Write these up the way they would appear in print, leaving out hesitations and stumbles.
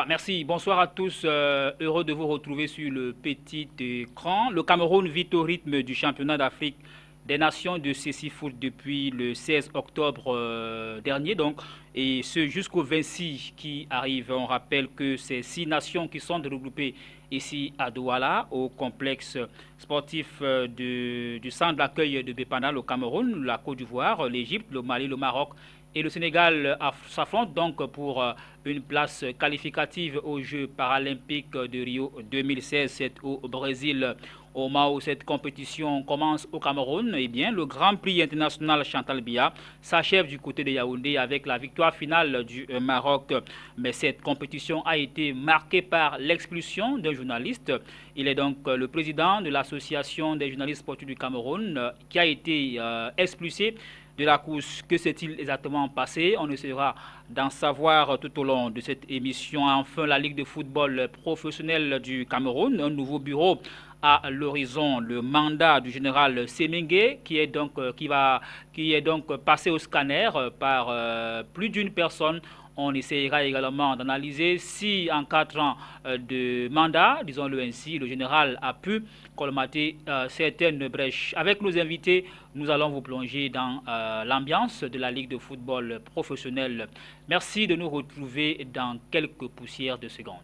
Voilà, merci. Bonsoir à tous. Heureux de vous retrouver sur le petit écran. Le Cameroun vit au rythme du championnat d'Afrique des Nations de Cécifoot depuis le 16 octobre dernier, donc, et ce jusqu'au 26 qui arrive. On rappelle que c'est 6 nations qui sont regroupées ici à Douala, au complexe sportif du centre d'accueil de Bépana, au Cameroun, la Côte d'Ivoire, l'Égypte, le Mali, le Maroc et le Sénégal s'affrontent donc pour une place qualificative aux Jeux paralympiques de Rio 2016. C'est au Brésil. Au moment où cette compétition commence au Cameroun, eh bien, le Grand Prix international Chantal Biya s'achève du côté de Yaoundé avec la victoire finale du Maroc. Mais cette compétition a été marquée par l'expulsion d'un journaliste. Il est donc le président de l'association des journalistes sportifs du Cameroun qui a été expulsé de la course. Que s'est-il exactement passé? On essaiera d'en savoir tout au long de cette émission. Enfin, la Ligue de football professionnel du Cameroun, un nouveau bureau à l'horizon, le mandat du général Semengue qui est donc passé au scanner par plus d'une personne. On essaiera également d'analyser si en 4 ans de mandat, disons-le ainsi, le général a pu colmater certaines brèches. Avec nos invités, nous allons vous plonger dans l'ambiance de la Ligue de football professionnel. Merci de nous retrouver dans quelques poussières de secondes.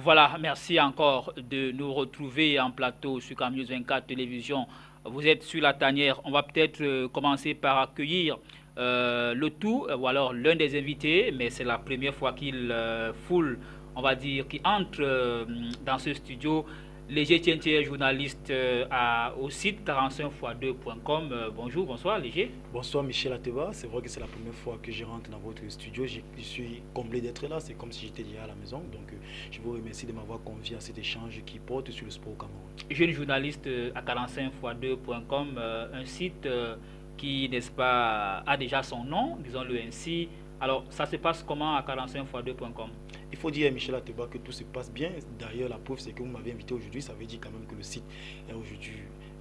Voilà, merci encore de nous retrouver en plateau sur Camnews 24 Télévision. Vous êtes sur la tanière. On va peut-être commencer par accueillir le tout, ou alors l'un des invités, mais c'est la première fois qu'il foule, on va dire, qui entre dans ce studio. Léger Tientier, journaliste au site 45x2.com. Bonjour, bonsoir Léger. Bonsoir Michel Ateba, c'est vrai que c'est la première fois que je rentre dans votre studio. Je suis comblé d'être là, c'est comme si j'étais déjà à la maison. Donc je vous remercie de m'avoir convié à cet échange qui porte sur le sport au Cameroun. Jeune journaliste à 45x2.com, un site qui, n'est-ce pas, a déjà son nom, disons-le ainsi. Alors, ça se passe comment à 45x2.com? Il faut dire à Michel Ateba que tout se passe bien. D'ailleurs, la preuve, c'est que vous m'avez invité aujourd'hui. Ça veut dire quand même que le site est aujourd'hui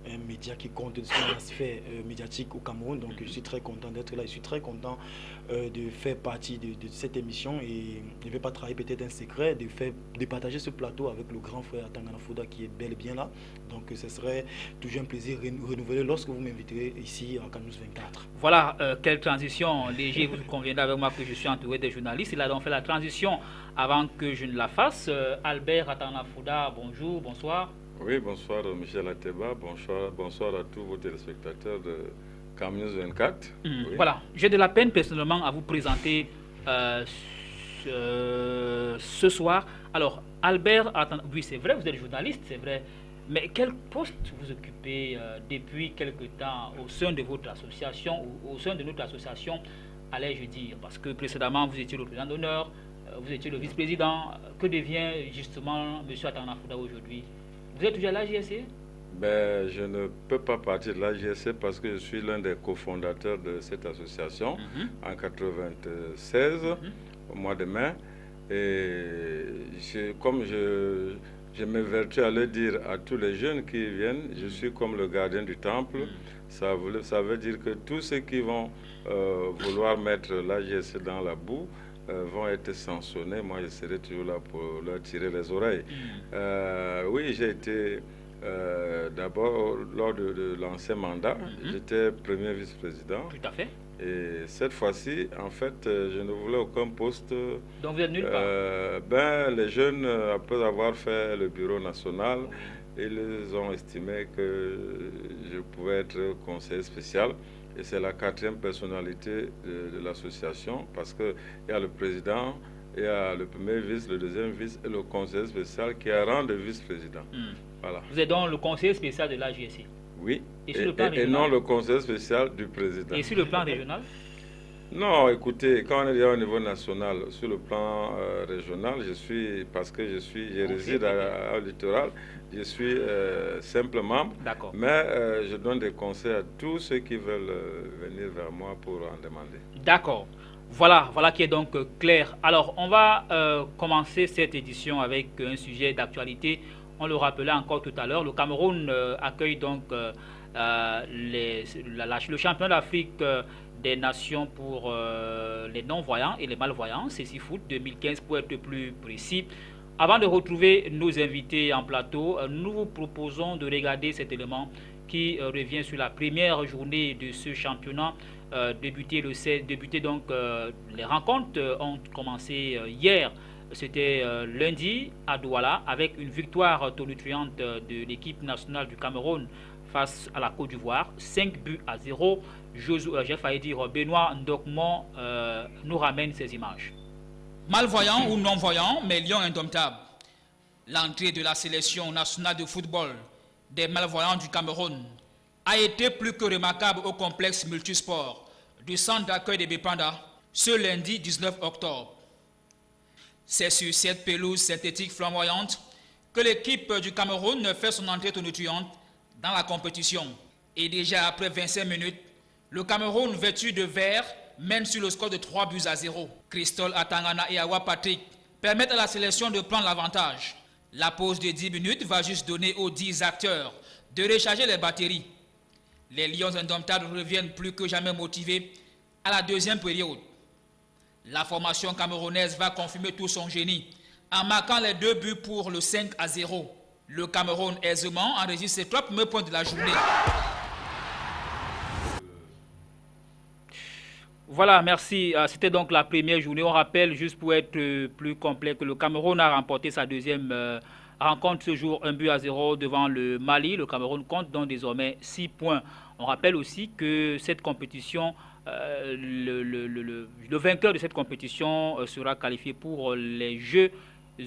un média qui compte sur la sphère médiatique au Cameroun. Donc, je suis très content d'être là. Je suis très content de faire partie de cette émission. Et je ne vais pas trahir peut-être un secret, de partager ce plateau avec le grand frère Tangana Fouda qui est bel et bien là. Donc, ce serait toujours un plaisir renouvelé lorsque vous m'inviterez ici à Camnews 24. Voilà, quelle transition. Léger, vous conviendrez avec moi que je suis entouré des journalistes. Il a donc fait la transition avant que je ne la fasse. Albert Tangana Fouda, bonjour, bonsoir. Oui, bonsoir Michel Ateba, bonsoir à tous vos téléspectateurs de Camnews 24. Oui. Voilà, j'ai de la peine personnellement à vous présenter ce soir. Alors, Albert, oui, c'est vrai, vous êtes journaliste, c'est vrai, mais quel poste vous occupez depuis quelque temps au sein de votre association, ou au sein de notre association, allais-je dire, parce que précédemment, vous étiez le président d'honneur, vous étiez le vice-président. Que devient justement M. Atangana Fouda aujourd'hui? Vous êtes toujours à l'AJSC? Ben, je ne peux pas partir de l'AJSC parce que je suis l'un des cofondateurs de cette association en 1996, au mois de mai. Et comme je m'évertue à le dire à tous les jeunes qui viennent, je suis comme le gardien du temple. Ça veut dire que tous ceux qui vont vouloir mettre l'AJSC dans la boue vont être sanctionnés. Moi, je serai toujours là pour leur tirer les oreilles. Oui, j'ai été d'abord, lors de l'ancien mandat, j'étais premier vice-président. Tout à fait. Et cette fois-ci, en fait, je ne voulais aucun poste. Donc vous êtes nulle part? Ben, les jeunes, après avoir fait le bureau national, ils ont estimé que je pouvais être conseiller spécial. Et c'est la 4e personnalité de l'association, parce qu'il y a le président, il y a le premier vice, le deuxième vice et le conseiller spécial qui a rang de vice-président. Voilà. Vous êtes donc le conseiller spécial de l'AJSC? Oui, et non le conseiller spécial du président. Et sur le plan régional? Non, écoutez, quand on est au niveau national, sur le plan régional, parce que je réside au littoral, je suis simple membre, mais je donne des conseils à tous ceux qui veulent venir vers moi pour en demander. D'accord. Voilà qui est donc clair. Alors, on va commencer cette édition avec un sujet d'actualité. On le rappelait encore tout à l'heure, le Cameroun accueille donc le championnat d'Afrique des nations pour les non-voyants et les malvoyants, CECIFOOT 2015 pour être plus précis. Avant de retrouver nos invités en plateau, nous vous proposons de regarder cet élément qui revient sur la première journée de ce championnat. Les rencontres ont commencé hier. C'était lundi à Douala avec une victoire tonitruante de l'équipe nationale du Cameroun face à la Côte d'Ivoire, 5-0. J'ai failli dire Benoît Ndokmon nous ramène ces images. Malvoyants ou non-voyants, mais lions indomptables. L'entrée de la sélection nationale de football des malvoyants du Cameroun a été plus que remarquable au complexe multisport du centre d'accueil de Bépanda ce lundi 19 octobre. C'est sur cette pelouse synthétique flamboyante que l'équipe du Cameroun fait son entrée tonitruante dans la compétition. Et déjà après 25 minutes, le Cameroun vêtu de vert mène sur le score de 3-0. Christol Atangana et Awa Patrick permettent à la sélection de prendre l'avantage. La pause de 10 minutes va juste donner aux 10 acteurs de recharger les batteries. Les Lions indomptables reviennent plus que jamais motivés à la deuxième période. La formation camerounaise va confirmer tout son génie en marquant les 2 buts pour le 5-0. Le Cameroun aisément enregistre ses 3 premiers points de la journée. Voilà, merci. C'était donc la première journée. On rappelle, juste pour être plus complet, que le Cameroun a remporté sa deuxième rencontre ce jour, 1-0 devant le Mali. Le Cameroun compte donc désormais 6 points. On rappelle aussi que cette compétition, le vainqueur de cette compétition sera qualifié pour les Jeux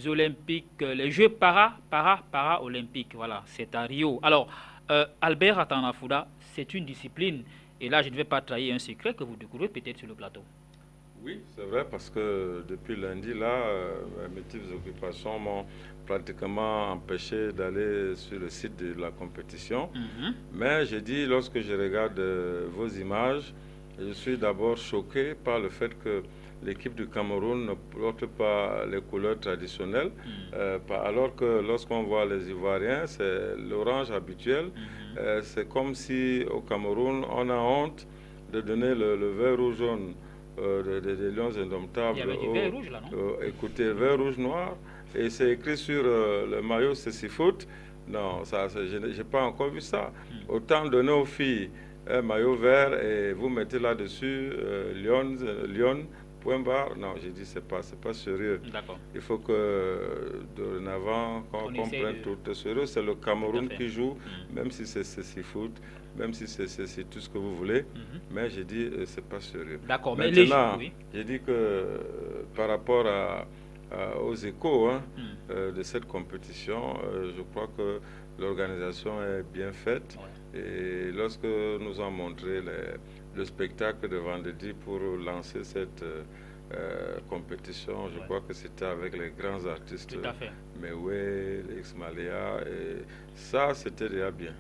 olympiques, les Jeux para-olympiques. Voilà, c'est à Rio. Alors, Albert Atanafouda, c'est une discipline. Et là, je ne vais pas trahir un secret que vous découvrez peut-être sur le plateau. Oui, c'est vrai, parce que depuis lundi, là, mes petites occupations m'ont pratiquement empêché d'aller sur le site de la compétition. Mais j'ai dit, lorsque je regarde vos images, je suis d'abord choqué par le fait que l'équipe du Cameroun ne porte pas les couleurs traditionnelles, alors que lorsqu'on voit les Ivoiriens, c'est l'orange habituel. C'est comme si au Cameroun, on a honte de donner le vert rouge jaune des Lions indomptables. Il y avait du vert rouge là, non? Écoutez, vert rouge noir, et c'est écrit sur le maillot CECIFOOT. Non, je n'ai pas encore vu ça. Autant donner aux filles un maillot vert et vous mettez là-dessus Lyon. Point barre, non, j'ai dit c'est pas sérieux. Il faut que dorénavant qu'on comprenne tout est sérieux. C'est le Cameroun qui joue, même si c'est CECIFOOT, même si c'est tout ce que vous voulez. Mais j'ai dit c'est pas sérieux. D'accord. Maintenant, j'ai dit que par rapport aux échos de cette compétition, je crois que l'organisation est bien faite. Et lorsque nous avons montré le spectacle de vendredi pour lancer cette compétition, je crois que c'était avec les grands artistes, Mewé, X-Maléa, et ça c'était déjà bien.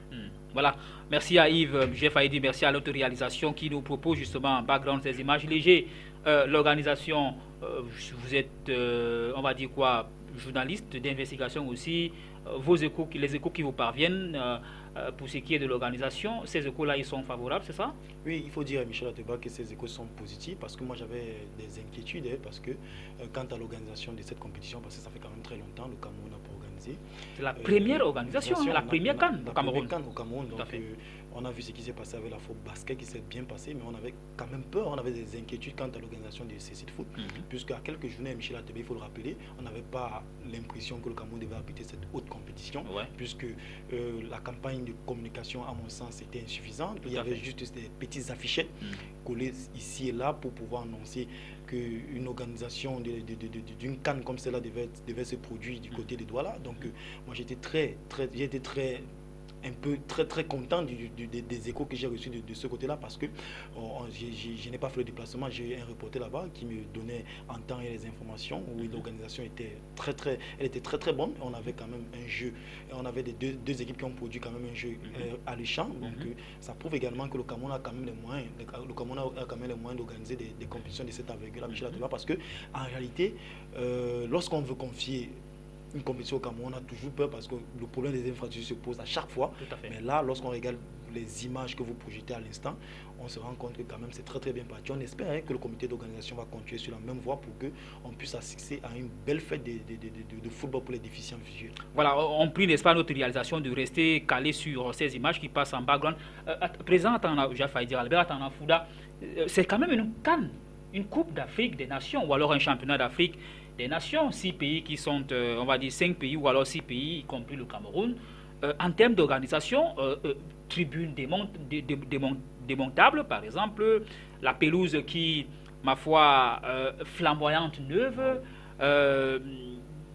Voilà, merci à Yves, j'ai failli dire merci à notre réalisation qui nous propose justement en background ces images légères. L'organisation, vous êtes, on va dire quoi, journaliste d'investigation aussi, les échos qui vous parviennent, pour ce qui est de l'organisation, ces échos-là, ils sont favorables, c'est ça? Oui, il faut dire à Michel Ateba que ces échos sont positifs parce que moi j'avais des inquiétudes parce que quant à l'organisation de cette compétition, parce que ça fait quand même très longtemps, le Cameroun n'a pas organisé. C'est la première organisation, la première CAN au Cameroun. Donc on a vu ce qui s'est passé avec la FOP basket qui s'est bien passé, mais on avait quand même peur, on avait des inquiétudes quant à l'organisation de ces sites foot, puisqu'à quelques journées, Michel Ateba, il faut le rappeler, on n'avait pas l'impression que le Cameroun devait habiter cette haute compétition, puisque la campagne de communication, à mon sens, était insuffisante. Il y avait juste des petites affichettes collées ici et là pour pouvoir annoncer qu'une organisation d'une CAN comme celle-là devait se produire du côté de Douala. Donc moi j'étais très un peu très content des échos que j'ai reçus de ce côté-là, parce que je n'ai pas fait le déplacement. J'ai eu un reporter là-bas qui me donnait en temps et les informations où l'organisation était très bonne. On avait quand même un jeu, on avait deux équipes qui ont produit quand même un jeu alléchant. Donc ça prouve également que le Cameroun a quand même les moyens. Le Cameroun a quand même les moyens d'organiser des compétitions de cette envergure, Michel Ateba, parce que en réalité, lorsqu'on veut confier une compétition au Cameroun, on a toujours peur parce que le problème des infrastructures se pose à chaque fois. Mais là, lorsqu'on regarde les images que vous projetez à l'instant, on se rend compte que quand même c'est très bien parti. On espère que le comité d'organisation va continuer sur la même voie pour qu'on puisse assister à une belle fête de football pour les déficients visuels. Voilà, on prie, n'est-ce pas, notre réalisation de rester calé sur ces images qui passent en background. Président, j'ai failli dire Albert Atanafouda, c'est quand même une CAN, une Coupe d'Afrique des Nations, ou alors un championnat d'Afrique des Nations, 6 pays qui sont, on va dire 5 pays, ou alors 6 pays, y compris le Cameroun. En termes d'organisation, tribune démontable, par exemple, la pelouse qui, ma foi, flamboyante, neuve,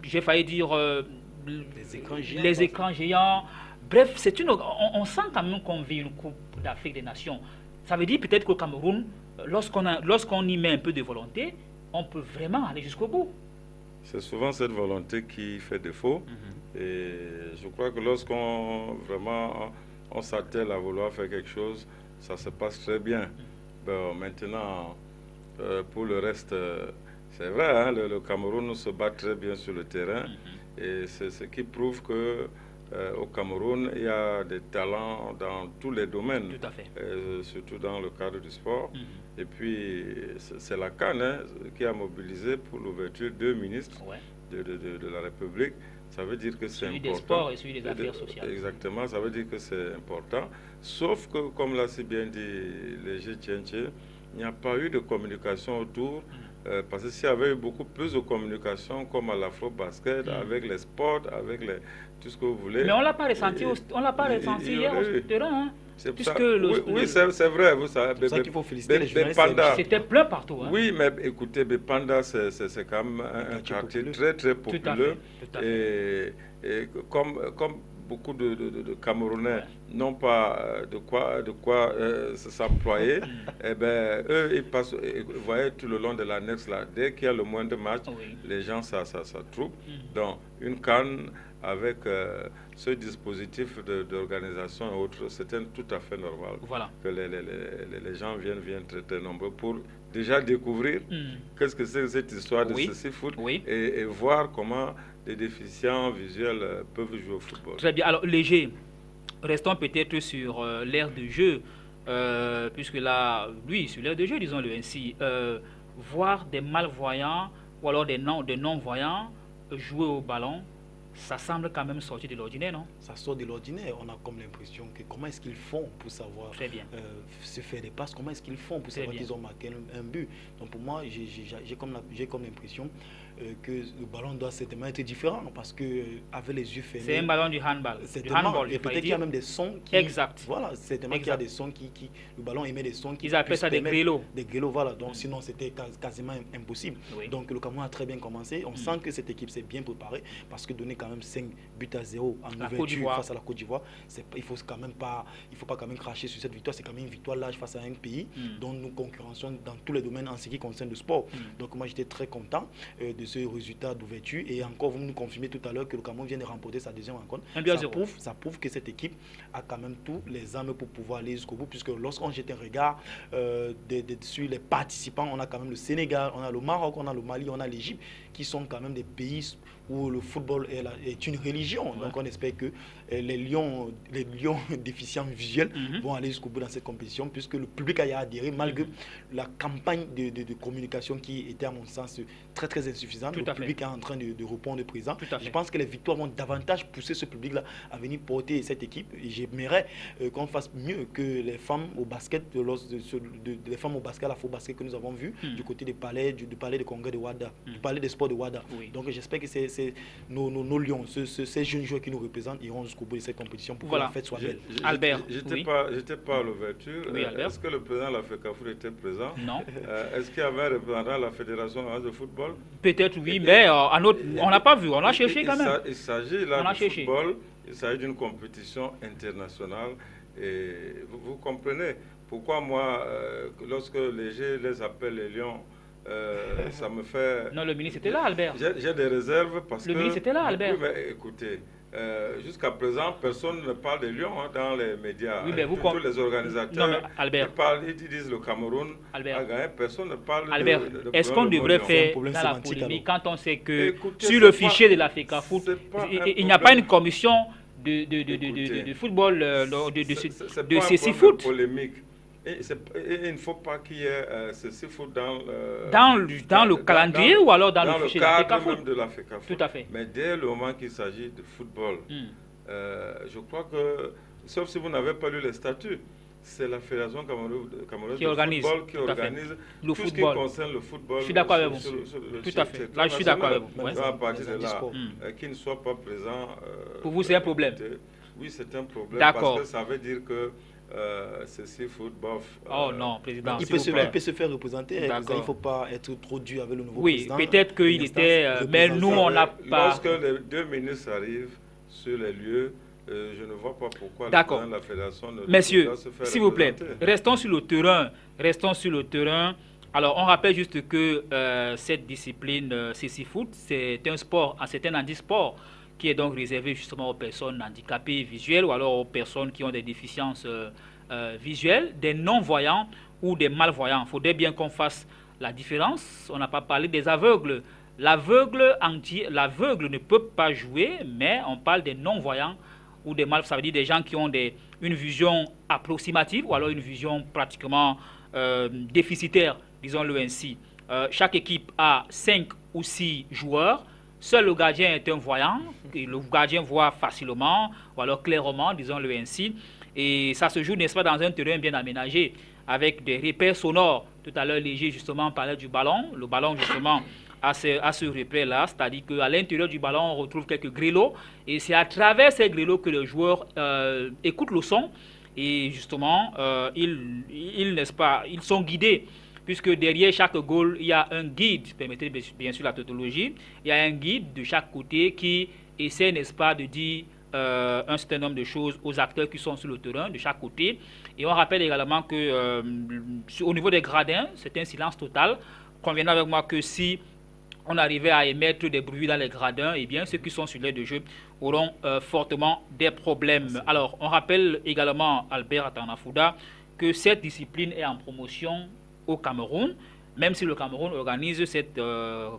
j'ai failli dire les écrans géants. Bref, on sent quand même qu'on vit une Coupe d'Afrique des Nations. Ça veut dire peut-être qu'au Cameroun, lorsqu'on y met un peu de volonté, on peut vraiment aller jusqu'au bout. C'est souvent cette volonté qui fait défaut. Et je crois que lorsqu'on vraiment on s'attelle à vouloir faire quelque chose, ça se passe très bien. Bon, maintenant, pour le reste, c'est vrai, hein, le Cameroun se bat très bien sur le terrain. Et c'est ce qui prouve que au Cameroun, il y a des talents dans tous les domaines, tout à fait. Surtout dans le cadre du sport. Et puis, c'est la CAN qui a mobilisé pour l'ouverture 2 ministres de la République. Ça veut dire que c'est important. Celui des sports et celui des affaires sociales. Exactement, ça veut dire que c'est important. Sauf que, comme l'a si bien dit Léger Tienché, il n'y a pas eu de communication autour. Parce que s'il y avait eu beaucoup plus de communication, comme à l'Afro-Basket, avec les sports, avec tout ce que vous voulez. Mais on ne l'a pas ressenti, hier au terrain. Hein. Oui, c'est vrai. Vous savez, c'est ça qu'il faut féliciter les journalistes. C'était plein partout. Hein. Oui, mais écoutez, Bepanda, c'est quand même un quartier très populaire. Tout à fait. Et comme beaucoup de Camerounais n'ont pas de quoi s'employer, eh ben, eux, ils passent, vous voyez, tout le long de l'annexe, là, dès qu'il y a le moindre match, les gens, ça trouble. Donc, une canne avec ce dispositif d'organisation et autres, c'était tout à fait normal que les gens viennent très nombreux pour déjà découvrir qu'est-ce que c'est cette histoire de ceci foot et voir comment les déficients visuels peuvent jouer au football. Très bien. Alors, Léger, restons peut-être sur l'ère de jeu, puisque là, sur l'ère de jeu, disons-le ainsi, voir des malvoyants ou alors des non-voyants jouer au ballon, ça semble quand même sortir de l'ordinaire, non? Ça sort de l'ordinaire. On a comme l'impression que comment est-ce qu'ils font pour savoir se faire des passes, comment est-ce qu'ils font pour savoir qu'ils ont marqué un but. Donc pour moi, j'ai comme l'impression que le ballon doit certainement être différent parce que avec les yeux fermés. C'est un ballon du handball. Et peut-être qu'il y a même des sons qui. Exact. Voilà, certainement qu'il y a des sons qui le ballon émet des sons qui. Ils appellent ça des grélots. Des grélots, voilà. Donc sinon c'était quasiment impossible. Donc le Cameroun a très bien commencé. On sent que cette équipe s'est bien préparée parce que donner quand même 5-0 en ouverture face à la Côte d'Ivoire, il faut pas quand même cracher sur cette victoire. C'est quand même une victoire large face à un pays dont nous concurrencions dans tous les domaines en ce qui concerne le sport. Donc moi j'étais très content de ce résultat d'ouverture et encore vous nous confirmez tout à l'heure que le Cameroun vient de remporter sa deuxième rencontre. Ça prouve que cette équipe a quand même tous les armes pour pouvoir aller jusqu'au bout, puisque lorsqu'on jette un regard sur les participants, on a quand même le Sénégal, on a le Maroc, on a le Mali, on a l'Égypte, qui sont quand même des pays où le football est une religion. Donc on espère que les lions déficients visuels vont aller jusqu'au bout dans cette compétition, puisque le public a adhéré malgré la campagne de communication qui était à mon sens très insuffisante. Le public est en train de répondre présent. Je pense que les victoires vont davantage pousser ce public-là à venir porter cette équipe. Et j'aimerais qu'on fasse mieux que les femmes au basket, les femmes au basket, l'afro-basket que nous avons vu du côté du palais de congrès de Ouada, du palais des sports de Ouada. Donc j'espère que ces nos lions, ces jeunes joueurs qui nous représentent iront jusqu'au bout de cette compétition pour que la fête soit belle. Albert, j'étais pas à l'ouverture. Oui, est-ce que le président de la FECAFOOT était présent? Non. Est-ce qu'il y avait un représentant de la Fédération de football? Peut-être oui, mais on n'a pas vu, on a cherché quand même. Il s'agit là de football, il s'agit d'une compétition internationale et vous comprenez pourquoi moi, lorsque les appelle les lions, ça me fait... Non, le ministre était là, Albert. J'ai des réserves parce que... Le ministre était là, Albert. Oui, mais écoutez, jusqu'à présent, personne ne parle des lions dans les médias. Oui, mais tous les organisateurs, non, mais Albert, ils disent le Cameroun a gagné, personne ne parle Albert, de est-ce qu'on devrait faire dans la polémique quand on sait que sur le fichier de la FECAFOOT, il n'y a pas une commission de football, de CECIFOOT? Et il ne faut pas qu'il y ait CECIFOOT dans le calendrier ou alors dans le fichier de la FECAFOOT. Même de la FECAFOOT. Tout à fait. Mais dès le moment qu'il s'agit de football, je crois que, sauf si vous n'avez pas lu les statuts, c'est la Fédération camerounaise de football qui organise tout ce qui concerne le football. Je suis d'accord avec vous. Tout à fait. Là, je suis d'accord avec vous. À partir de là, qu'il ne soit pas présent. Pour vous, c'est un problème? Oui, c'est un problème. D'accord. Parce que ça veut dire que CECIFOOT, bof. Oh non, président. Il peut se faire représenter. Il ne faut pas être trop dur avec le nouveau président. Oui, peut-être qu'il était. Mais nous, on n'a pas. Lorsque les deux ministres arrivent sur les lieux, je ne vois pas pourquoi le président de la fédération ne Messieurs, doit se faire s'il vous plaît, représenter. restons sur le terrain. Restons sur le terrain. Alors, on rappelle juste que cette discipline CECIFOOT, c'est un sport, c'est un handisport qui est donc réservé justement aux personnes handicapées visuelles ou alors aux personnes qui ont des déficiences visuelles, des non-voyants ou des malvoyants. Il faudrait bien qu'on fasse la différence. On n'a pas parlé des aveugles. L'aveugle ne peut pas jouer, mais on parle des non-voyants ou des malvoyants. Ça veut dire des gens qui ont une vision approximative ou alors une vision pratiquement déficitaire, disons-le ainsi. Chaque équipe a 5 ou 6 joueurs. Seul le gardien est un voyant, et le gardien voit facilement, ou alors clairement, disons-le ainsi. Et ça se joue, n'est-ce pas, dans un terrain bien aménagé, avec des repères sonores. Tout à l'heure, Léger, justement, parlait du ballon. Le ballon, justement, a ce repère-là, c'est-à-dire qu'à l'intérieur du ballon, on retrouve quelques grelots. Et c'est à travers ces grelots que les joueurs écoutent le son. Et justement, n'est-ce pas, ils sont guidés. Puisque derrière chaque goal, il y a un guide, permettez bien sûr la tautologie, il y a un guide de chaque côté qui essaie, n'est-ce pas, de dire un certain nombre de choses aux acteurs qui sont sur le terrain de chaque côté. Et on rappelle également que au niveau des gradins, c'est un silence total. Convenez avec moi que si on arrivait à émettre des bruits dans les gradins, eh bien ceux qui sont sur l'aire de jeu auront fortement des problèmes. Alors, on rappelle également, Albert Atanafouda, que cette discipline est en promotion au Cameroun, même si le Cameroun organise cette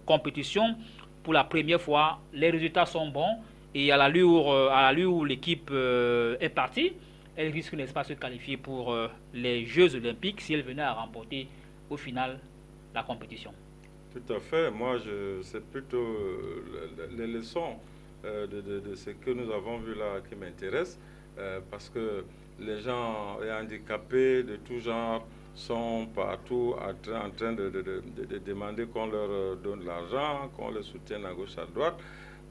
compétition pour la première fois, les résultats sont bons et à l'allure où l'équipe est partie, elle risque, n'est-ce pas, de se qualifier pour les Jeux Olympiques si elle venait à remporter au final la compétition. Tout à fait. Moi, c'est plutôt les leçons de ce que nous avons vu là qui m'intéressent, parce que les gens handicapés de tout genre sont partout en train de demander qu'on leur donne de l'argent, qu'on les soutienne à gauche, à droite.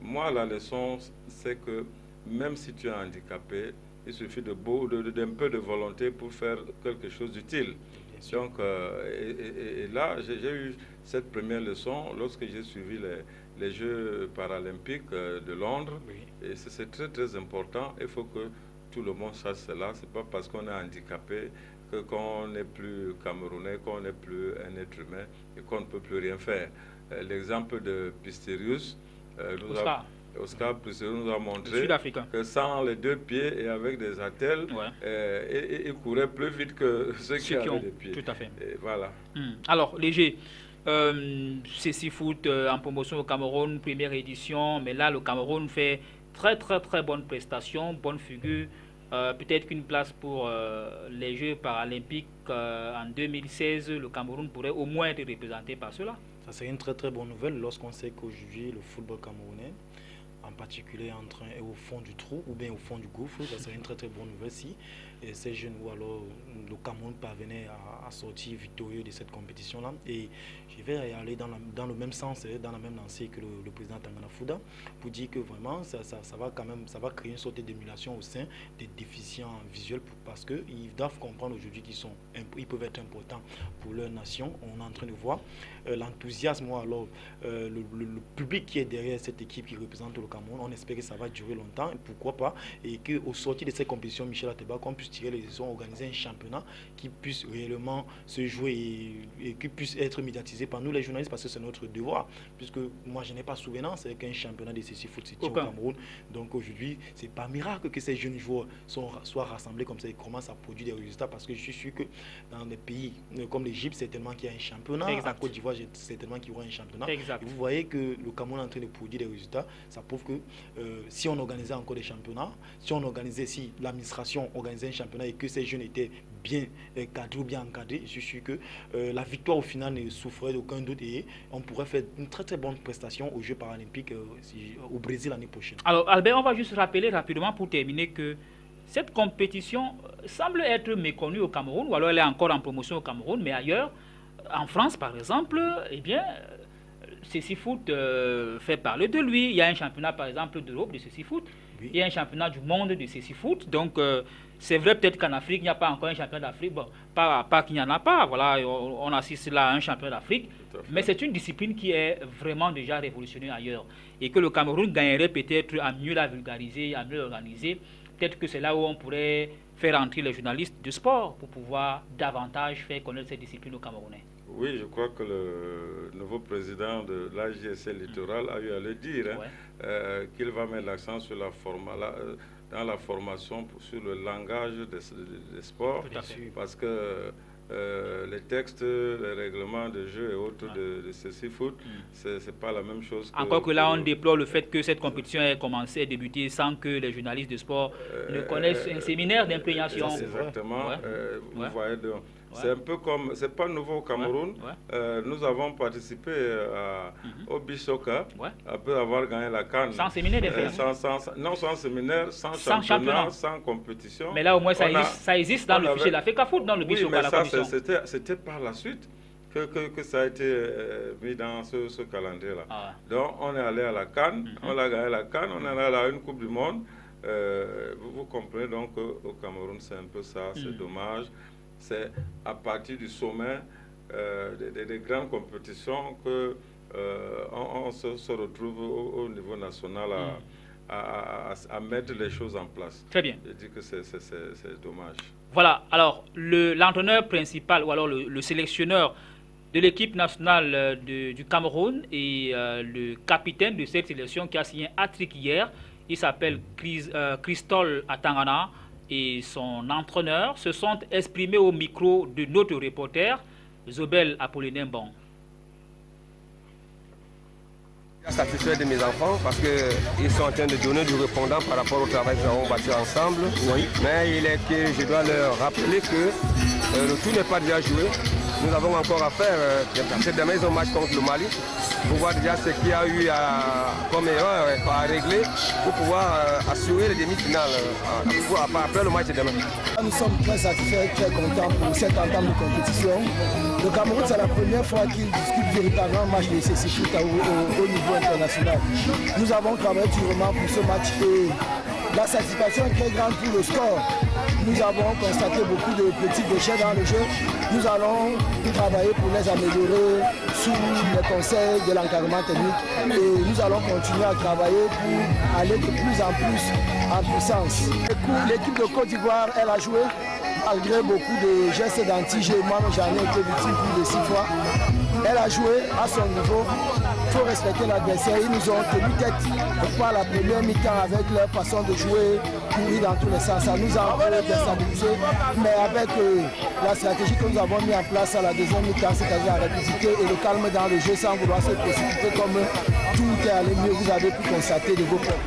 Moi, la leçon, c'est que même si tu es handicapé, il suffit d'un peu de volonté pour faire quelque chose d'utile. Donc, et là, j'ai eu cette première leçon lorsque j'ai suivi les Jeux paralympiques de Londres. Oui. Et c'est très, très important. Il faut que tout le monde sache cela. Ce n'est pas parce qu'on est handicapé qu'on n'est plus camerounais, qu'on n'est plus un être humain et qu'on ne peut plus rien faire. L'exemple de Pistorius, Oscar Pistorius nous a montré que sans les deux pieds et avec des attelles, il courait plus vite que ceux qui avaient des pieds. Tout à fait. Et voilà. Alors, Léger, CECIFOOT en promotion au Cameroun, première édition, mais là, le Cameroun fait très, très, très bonne prestation, bonne figure. Peut-être qu'une place pour les Jeux paralympiques en 2016, le Cameroun pourrait au moins être représenté par cela. Ça serait une très très bonne nouvelle lorsqu'on sait qu'aujourd'hui le football camerounais en particulier en train et au fond du trou ou bien au fond du gouffre. Ça serait une très très bonne nouvelle si ces jeunes ou alors le Cameroun parvenait à sortir victorieux de cette compétition-là. Et je vais aller dans le même sens, dans la même lancée que le président Tangana Fouda, pour dire que vraiment ça va quand même, ça va créer une sorte d'émulation au sein des déficients visuels parce qu'ils doivent comprendre aujourd'hui qu'ils peuvent être importants pour leur nation. On est en train de voir l'enthousiasme ou alors le public qui est derrière cette équipe qui représente le Cameroun. On espère que ça va durer longtemps, et pourquoi pas, et qu'au sortir de cette compétition, Michel Ateba, qu'on puisse tirer les leçons, organiser un championnat qui puisse réellement se jouer et qui puisse être médiatisé par nous les journalistes, parce que c'est notre devoir, puisque moi je n'ai pas souvenance qu'un championnat de CC Foot se tient au Cameroun. Donc aujourd'hui, c'est pas miracle que ces jeunes joueurs soient rassemblés comme ça et commencent à produire des résultats, parce que je suis sûr que dans des pays comme l'Égypte, certainement qu'il y a un championnat, en Côte d'Ivoire, certainement qu'il y aura un championnat. Et vous voyez que le Cameroun est en train de produire des résultats. Ça prouve que si on organisait encore des championnats, si l'administration organisait un championnat et que ces jeunes étaient bien cadrés ou bien encadrés, je suis sûr que la victoire au final ne souffrait d'aucun doute et on pourrait faire une très très bonne prestation aux Jeux paralympiques au Brésil l'année prochaine. Alors Albert, on va juste rappeler rapidement pour terminer que cette compétition semble être méconnue au Cameroun, ou alors elle est encore en promotion au Cameroun, mais ailleurs, en France par exemple, eh bien, CC Foot fait parler de lui. Il y a un championnat par exemple d'Europe de CC Foot, oui. Il y a un championnat du monde de CC Foot, donc c'est vrai peut-être qu'en Afrique il n'y a pas encore un championnat d'Afrique, bon, pas qu'il n'y en a pas, voilà, on assiste là à un championnat d'Afrique, mais c'est une discipline qui est vraiment déjà révolutionnée ailleurs, et que le Cameroun gagnerait peut-être à mieux la vulgariser, à mieux l'organiser. Peut-être que c'est là où on pourrait faire entrer les journalistes de sport pour pouvoir davantage faire connaître cette discipline aux Camerounais. Oui, je crois que le nouveau président de l'AJC Littoral a eu à le dire, hein, qu'il va mettre l'accent sur dans la formation sur le langage des sports, parce que les textes, les règlements de jeu et autres de CC Foot, c'est pas la même chose. Encore que là, on déplore le fait que cette compétition ait commencé à débuter sans que les journalistes de sport ne connaissent un séminaire d'imprégnation. Exactement. Vous voyez donc. C'est un peu comme, c'est pas nouveau au Cameroun. Nous avons participé au Bisoka, après avoir gagné la CAN. Sans séminaire non, sans séminaire, sans championnat, sans compétition. Mais là au moins ça existe dans le fichier de la FECA Foot, dans le Bisoka. Oui, mais ça c'était par la suite que ça a été mis dans ce calendrier-là. Donc on est allé à la CAN, on a gagné la CAN, on est allé à une Coupe du Monde. Vous comprenez donc qu'au Cameroun c'est un peu ça, c'est dommage. C'est à partir du sommet des grandes compétitions que on se retrouve au niveau national à mettre les choses en place. Très bien. Je dis que c'est dommage. Voilà, alors l'entraîneur principal ou alors le sélectionneur de l'équipe nationale du Cameroun et le capitaine de cette sélection qui a signé un hat-trick hier, il s'appelle Christol Atangana, et son entraîneur se sont exprimés au micro de notre reporter Zobel Apollinaire Bon. Satisfait de mes enfants parce qu'ils sont en train de donner du répondant par rapport au travail que nous avons bâti ensemble. Mais il est que je dois leur rappeler que le tout n'est pas déjà joué. Nous avons encore à faire. C'est demain ils ont match contre le Mali pour voir déjà ce qu'il y a eu comme erreur à régler pour pouvoir assurer les demi-finales après le match de demain. Nous sommes très satisfaits, très contents pour cette entame de compétition. Le Cameroun, c'est la première fois qu'il discute véritablement un match de CC Foot au niveau international. Nous avons travaillé durement pour ce match et la satisfaction est très grande pour le score. Nous avons constaté beaucoup de petits déchets dans le jeu. Nous allons travailler pour les améliorer sous les conseils de l'encadrement technique et nous allons continuer à travailler pour aller de plus en plus en puissance. L'équipe de Côte d'Ivoire, elle a joué malgré beaucoup de gestes d'anti-jeu. Moi, j'en ai été victime plus de 6 fois. Elle a joué à son niveau. Il faut respecter l'adversaire. Ils nous ont tenu tête par la première mi-temps avec leur façon de jouer, courir dans tous les sens. Ça nous a un peu déstabilisé. Mais avec la stratégie que nous avons mis en place à la deuxième mi-temps, c'est-à-dire la rapidité et le calme dans le jeu sans vouloir se précipiter comme tout est allé mieux, vous avez pu constater de vos propres.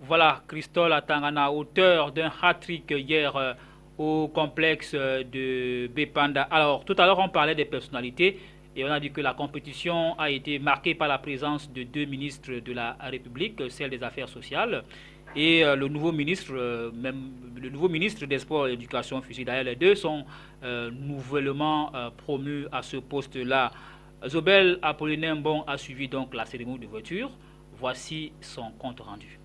Voilà, Christol Atangana, auteur d'un hat-trick hier au complexe de Bepanda. Alors, tout à l'heure, on parlait des personnalités. Et on a dit que la compétition a été marquée par la présence de 2 ministres de la République, celle des Affaires sociales, et le nouveau ministre des Sports et de l'Éducation physique. D'ailleurs, les deux sont nouvellement promus à ce poste-là. Zobel Apollinaire Mbong a suivi donc la cérémonie d'ouverture. Voici son compte rendu.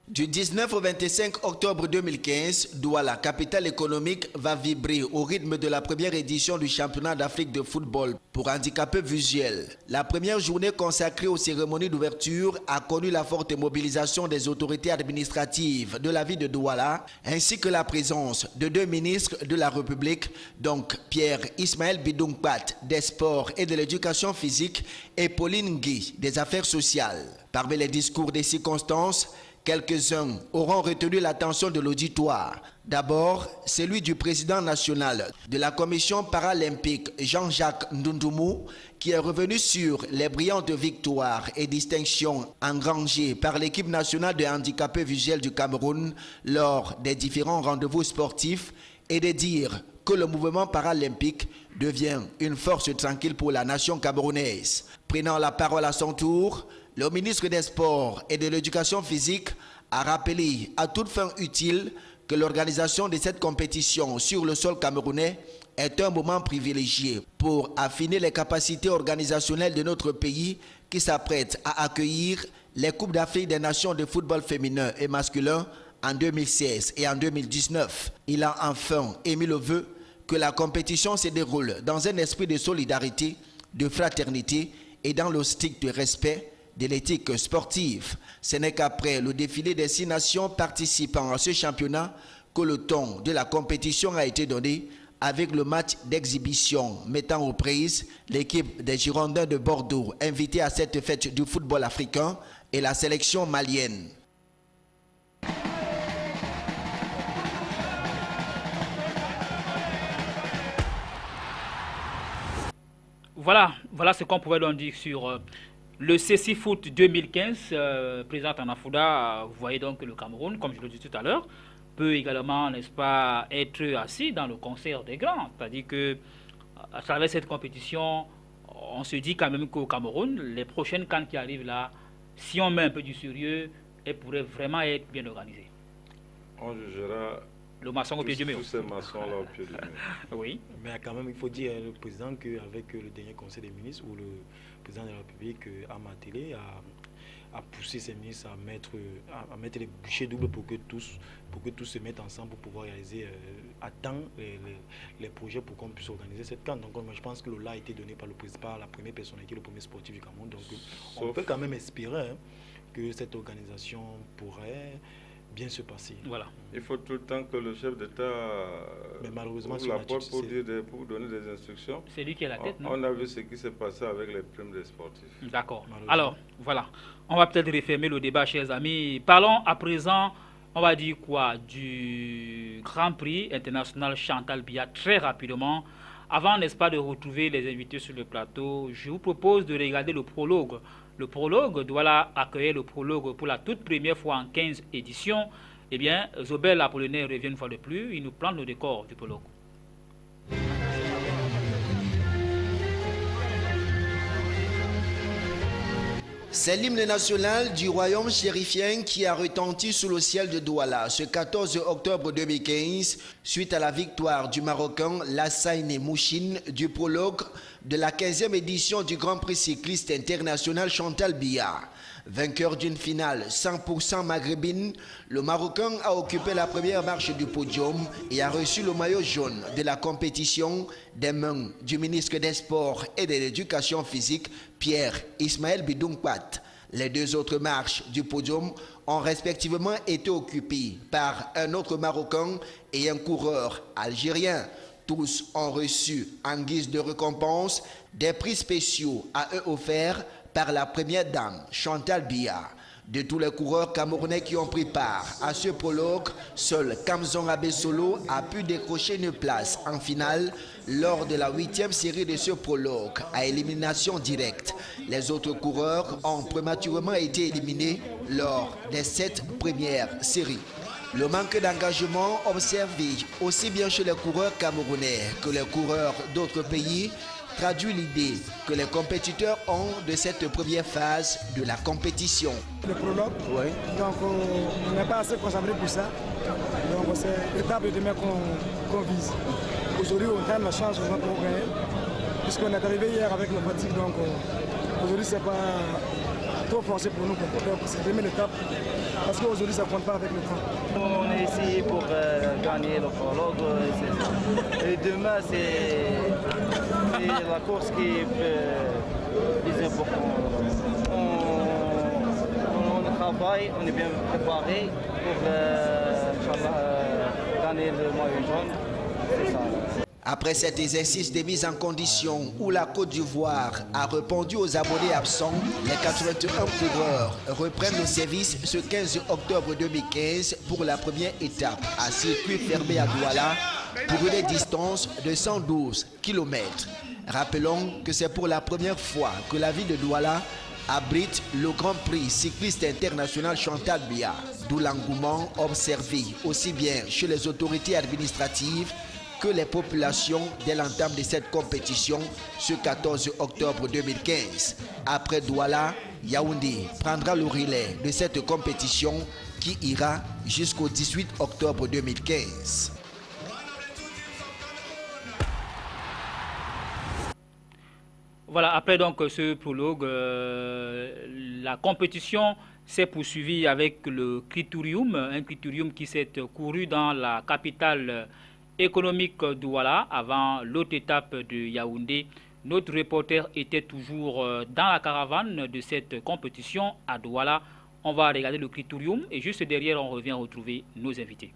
Du 19 au 25 octobre 2015, Douala, capitale économique, va vibrer au rythme de la première édition du championnat d'Afrique de football pour handicapés visuels. La première journée consacrée aux cérémonies d'ouverture a connu la forte mobilisation des autorités administratives de la ville de Douala, ainsi que la présence de 2 ministres de la République, donc Pierre Ismaël Bidungpat des Sports et de l'Éducation physique et Pauline Guy des Affaires sociales. Parmi les discours des circonstances, quelques-uns auront retenu l'attention de l'auditoire. D'abord, celui du président national de la commission paralympique, Jean-Jacques Ndundumu, qui est revenu sur les brillantes victoires et distinctions engrangées par l'équipe nationale de handicapés visuels du Cameroun lors des différents rendez-vous sportifs et de dire que le mouvement paralympique devient une force tranquille pour la nation camerounaise. Prenant la parole à son tour, le ministre des Sports et de l'Éducation physique a rappelé à toute fin utile que l'organisation de cette compétition sur le sol camerounais est un moment privilégié pour affiner les capacités organisationnelles de notre pays qui s'apprête à accueillir les Coupes d'Afrique des Nations de football féminin et masculin en 2016 et en 2019. Il a enfin émis le vœu que la compétition se déroule dans un esprit de solidarité, de fraternité et dans le strict respect de l'éthique sportive. Ce n'est qu'après le défilé des 6 nations participant à ce championnat que le ton de la compétition a été donné avec le match d'exhibition mettant aux prises l'équipe des Girondins de Bordeaux invitée à cette fête du football africain et la sélection malienne. Voilà ce qu'on pouvait donc dire sur le CC Foot 2015, président Anafouda. Vous voyez donc que le Cameroun, comme je le disais tout à l'heure, peut également, n'est-ce pas, être assis dans le concert des grands. C'est-à-dire que à travers cette compétition, on se dit quand même qu'au Cameroun, les prochaines CAN qui arrivent là, si on met un peu du sérieux, elles pourraient vraiment être bien organisées. On jugera le maçon au pied du mur. Tous ces maçons-là au pied du mur. Oui. Mais quand même, il faut dire au président qu'avec le dernier conseil des ministres, où le président de la République, Amatélé, a poussé ses ministres à mettre les bouchées doubles pour que tous se mettent ensemble pour pouvoir réaliser à temps les projets pour qu'on puisse organiser cette CAN. Donc je pense que le là a été donné par le président, par la première personnalité, le premier sportif du Cameroun. Donc on peut quand même espérer que cette organisation pourrait bien se passer. Voilà. Il faut tout le temps que le chef d'État ouvre la porte pour donner des instructions. C'est lui qui est la tête, non? On a vu ce qui s'est passé avec les primes des sportifs. D'accord. Alors, voilà. On va peut-être refermer le débat, chers amis. Parlons à présent, on va dire quoi, du Grand Prix international Chantal Biya, très rapidement. Avant, n'est-ce pas, de retrouver les invités sur le plateau, je vous propose de regarder le prologue. Le prologue doit accueillir le prologue pour la toute première fois en 15 éditions. Eh bien, Zobel Apollinaire revient une fois de plus. Il nous plante le décor du prologue. C'est l'hymne national du royaume chérifien qui a retenti sous le ciel de Douala ce 14 octobre 2015 suite à la victoire du Marocain Lassagne Mouchine du prologue de la 15e édition du Grand Prix cycliste international Chantal Biya. Vainqueur d'une finale 100% maghrébine, le Marocain a occupé la première marche du podium et a reçu le maillot jaune de la compétition des mains du ministre des Sports et de l'Éducation physique, Pierre Ismaël Bidungpat. Les 2 autres marches du podium ont respectivement été occupées par un autre Marocain et un coureur algérien. Tous ont reçu en guise de récompense des prix spéciaux à eux offerts par la première dame, Chantal Biya. De tous les coureurs camerounais qui ont pris part à ce prologue, seul Kamzon Abesolo a pu décrocher une place en finale lors de la 8e série de ce prologue à élimination directe. Les autres coureurs ont prématurément été éliminés lors des 7 premières séries. Le manque d'engagement observé aussi bien chez les coureurs camerounais que les coureurs d'autres pays traduit l'idée que les compétiteurs ont de cette première phase de la compétition. Le prologue, oui. Donc on n'est pas assez concentré pour ça. Donc c'est l'étape de demain qu'on vise. Aujourd'hui on a la chance pour gagner, puisqu'on est arrivé hier avec le fatigue, donc aujourd'hui c'est pas trop forcé pour nous. Donc c'est la première étape, parce qu'aujourd'hui ça ne compte pas avec le temps. On est ici pour gagner le prologue. Et demain c'est la course qui est plus importante. On travaille, on est bien préparé pour gagner le maillot jaune. C'est ça. Après cet exercice de mise en condition où la Côte d'Ivoire a répondu aux abonnés absents, les 81 coureurs reprennent le service ce 15 octobre 2015 pour la première étape à circuit fermé à Douala pour une distance de 112 km. Rappelons que c'est pour la première fois que la ville de Douala abrite le Grand Prix cycliste international Chantal Biya, d'où l'engouement observé aussi bien chez les autorités administratives que les populations dès l'entame de cette compétition ce 14 octobre 2015. Après Douala, Yaoundé prendra le relais de cette compétition qui ira jusqu'au 18 octobre 2015. Voilà, après donc ce prologue, la compétition s'est poursuivie avec le critérium, un critérium qui s'est couru dans la capitale économique Douala avant l'autre étape de Yaoundé. Notre reporter était toujours dans la caravane de cette compétition à Douala. On va regarder le critérium et juste derrière on revient retrouver nos invités.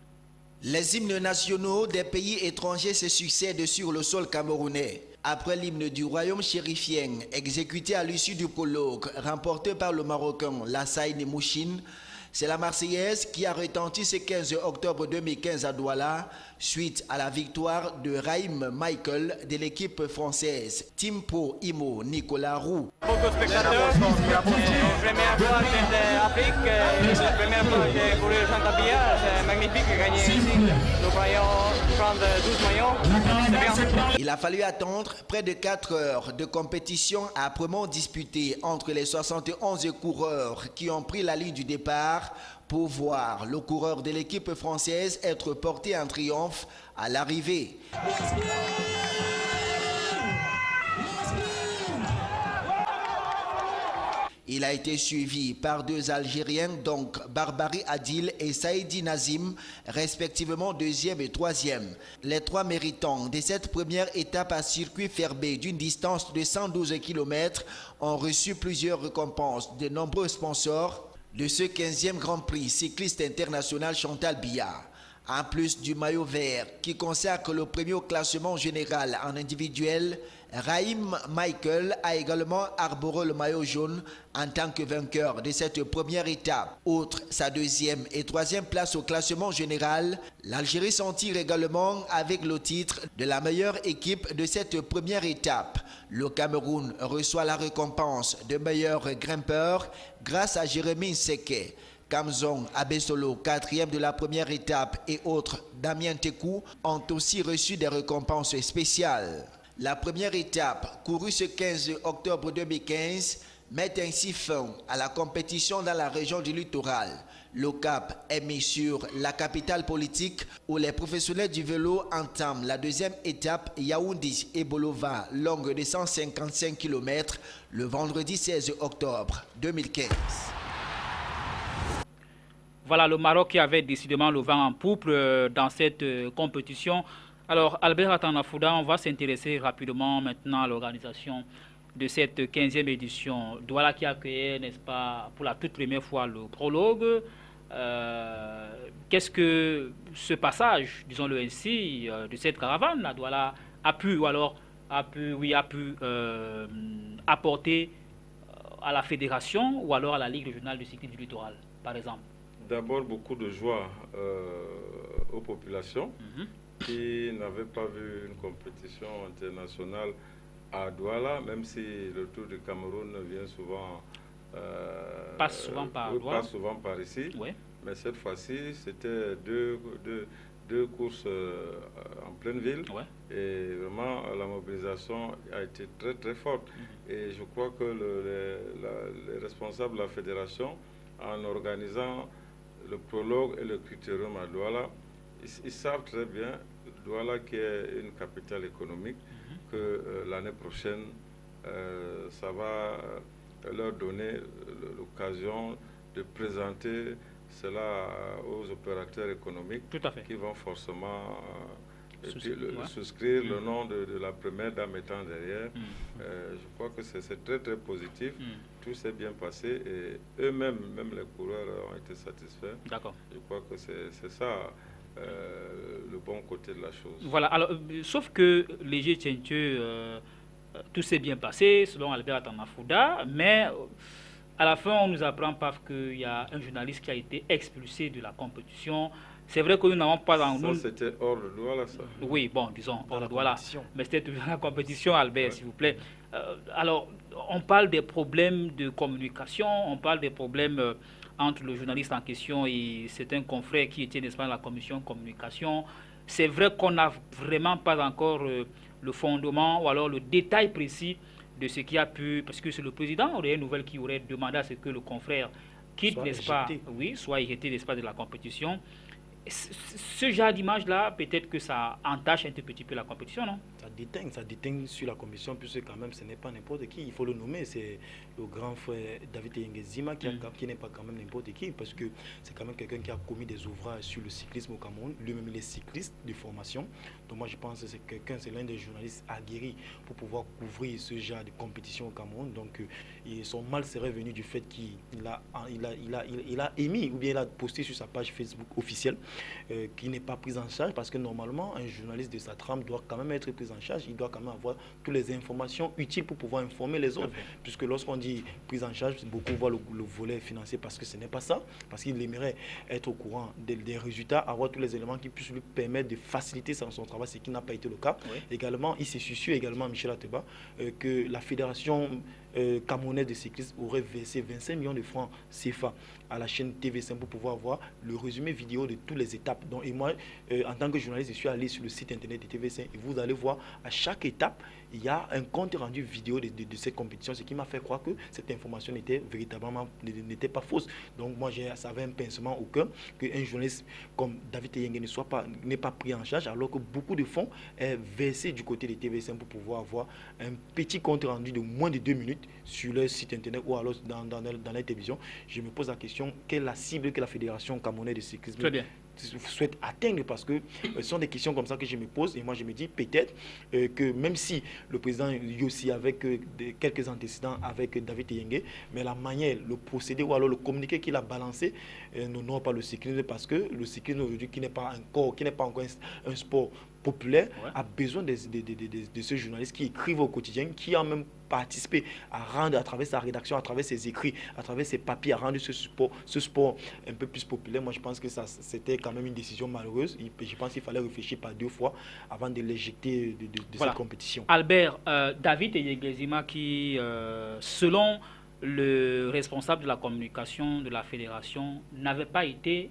Les hymnes nationaux des pays étrangers se succèdent sur le sol camerounais. Après l'hymne du royaume chérifien exécuté à l'issue du prologue remporté par le Marocain Lassaïne Mouchine, c'est la Marseillaise qui a retenti ce 15 octobre 2015 à Douala suite à la victoire de Raïm Michael de l'équipe française Timpo Imo Nicolas Roux. Beaucoup de spectateurs, première fois en Afrique, première fois que j'ai couru Chantal Biya, c'est magnifique de gagner ici. Nous croyons prendre 12 maillots, c'est bien. Il a fallu attendre près de 4 heures de compétition âprement disputée entre les 71 coureurs qui ont pris la ligne du départ pour voir le coureur de l'équipe française être porté en triomphe à l'arrivée. Il a été suivi par 2 Algériens, donc Barbary Adil et Saïdi Nazim, respectivement 2e et 3e. Les 3 méritants de cette première étape à circuit fermé d'une distance de 112 km ont reçu plusieurs récompenses de nombreux sponsors de ce 15e Grand Prix cycliste international Chantal Biya. En plus du maillot vert qui consacre le premier au classement général en individuel, Raïm Michael a également arboré le maillot jaune en tant que vainqueur de cette première étape. Outre sa 2e et 3e place au classement général, l'Algérie s'en tire également avec le titre de la meilleure équipe de cette première étape. Le Cameroun reçoit la récompense de meilleur grimpeur grâce à Jérémy Nseke. Kamzong Abesolo, 4e de la première étape, et autres Damien Tekou ont aussi reçu des récompenses spéciales. La première étape, courue ce 15 octobre 2015, met ainsi fin à la compétition dans la région du littoral. Le cap est mis sur la capitale politique où les professionnels du vélo entament la 2e étape Yaoundé et Bolova, longue de 155 km, le vendredi 16 octobre 2015. Voilà le Maroc qui avait décidément le vent en poupe dans cette compétition. Alors Albert Atanafouda, on va s'intéresser rapidement maintenant à l'organisation de cette 15e édition. Douala qui a créé, n'est-ce pas, pour la toute première fois le prologue. Qu'est-ce que ce passage, disons-le ainsi, de cette caravane à Douala a pu apporter à la fédération ou alors à la Ligue régionale de cyclisme du littoral, par exemple? D'abord, beaucoup de joie aux populations qui n'avaient pas vu une compétition internationale à Douala, même si le Tour du Cameroun vient souvent, passe souvent par Douala. Passe souvent par ici. Ouais. mais cette fois-ci, c'était deux courses en pleine ville. Ouais. Et vraiment, la mobilisation a été très, très forte. Et je crois que les responsables de la fédération, en organisant le prologue et le critérium à Douala, ils savent très bien, Douala qui est une capitale économique, que l'année prochaine, ça va leur donner l'occasion de présenter cela aux opérateurs économiques. Tout à fait. Qui vont forcément souscrire le nom de la première dame étant derrière. Je crois que c'est très très positif. Tout s'est bien passé et eux-mêmes, même les coureurs ont été satisfaits. D'accord. Je crois que c'est ça le bon côté de la chose. Voilà, alors, sauf que Léger Tientieux, tout s'est bien passé selon Albert Atamafouda, mais à la fin, on nous apprend paf qu'il y a un journaliste qui a été expulsé de la compétition. C'est vrai que nous n'avons pas... Ça, c'était hors de Douala, ça. Oui, bon, disons, hors de Douala. Mais c'était toujours la compétition, Albert, s'il vous plaît. Alors, on parle des problèmes de communication, on parle des problèmes entre le journaliste en question et certains confrères qui étaient, n'est-ce pas, dans la commission communication. C'est vrai qu'on n'a vraiment pas encore le fondement ou alors le détail précis de ce qui a pu, parce que c'est le président aurait une nouvelle qui aurait demandé à ce que le confrère quitte, n'est-ce pas, oui, soit éjecté, n'est-ce pas, de la compétition. Ce genre d'image-là, peut-être que ça entache un tout petit peu la compétition, non? Ça déteint sur la compétition, puisque quand même, ce n'est pas n'importe qui. Il faut le nommer, c'est le grand frère David Yengezima, qui n'est pas quand même n'importe qui, parce que c'est quand même quelqu'un qui a commis des ouvrages sur le cyclisme au Cameroun. Lui-même, il est cycliste de formation. Donc moi, je pense que c'est quelqu'un, c'est l'un des journalistes aguerris pour pouvoir couvrir ce genre de compétition au Cameroun. Donc son mal serait venu du fait qu'il a émis, ou bien il a posté sur sa page Facebook officielle, qui n'est pas prise en charge, parce que normalement un journaliste de sa trame doit quand même être pris en charge, il doit quand même avoir toutes les informations utiles pour pouvoir informer les autres, puisque lorsqu'on dit prise en charge, beaucoup voient le volet financier, parce que ce n'est pas ça, parce qu'il aimerait être au courant des résultats, avoir tous les éléments qui puissent lui permettre de faciliter son travail, ce qui n'a pas été le cas. Également, il s'est soucieux également, Michel Ateba, que la fédération camerounaise de cyclisme aurait versé 25 millions de francs CFA à la chaîne TV5 pour pouvoir voir le résumé vidéo de toutes les étapes. Donc, et moi, en tant que journaliste, je suis allé sur le site internet de TV5 et vous allez voir à chaque étape, il y a un compte rendu vidéo de cette compétition, ce qui m'a fait croire que cette information n'était n'était pas fausse. Donc moi, ça avait un pincement au cœur qu'un journaliste comme David Yenge n'est pas pris en charge, alors que beaucoup de fonds est versé du côté de TV5 pour pouvoir avoir un petit compte rendu de moins de 2 minutes sur leur site internet ou alors dans la télévision. Je me pose la question, quelle est la cible que la Fédération camerounaise de cyclisme souhaite atteindre, parce que ce sont des questions comme ça que je me pose, et moi je me dis peut-être que même si le président Yossi avec quelques antécédents avec David Yenge, mais la manière, le procédé ou alors le communiqué qu'il a balancé n'honore pas le cyclisme, parce que le cyclisme aujourd'hui qui n'est pas encore un sport populaire a besoin de ce journaliste qui écrivent au quotidien, qui a même participé à rendre à travers sa rédaction, à travers ses écrits, à travers ses papiers, à rendre ce sport un peu plus populaire. Moi je pense que c'était quand même une décision malheureuse. Je pense qu'il fallait réfléchir par 2 fois avant de l'éjecter de cette compétition. Albert, David Yengezima qui, selon le responsable de la communication de la fédération, n'avait pas été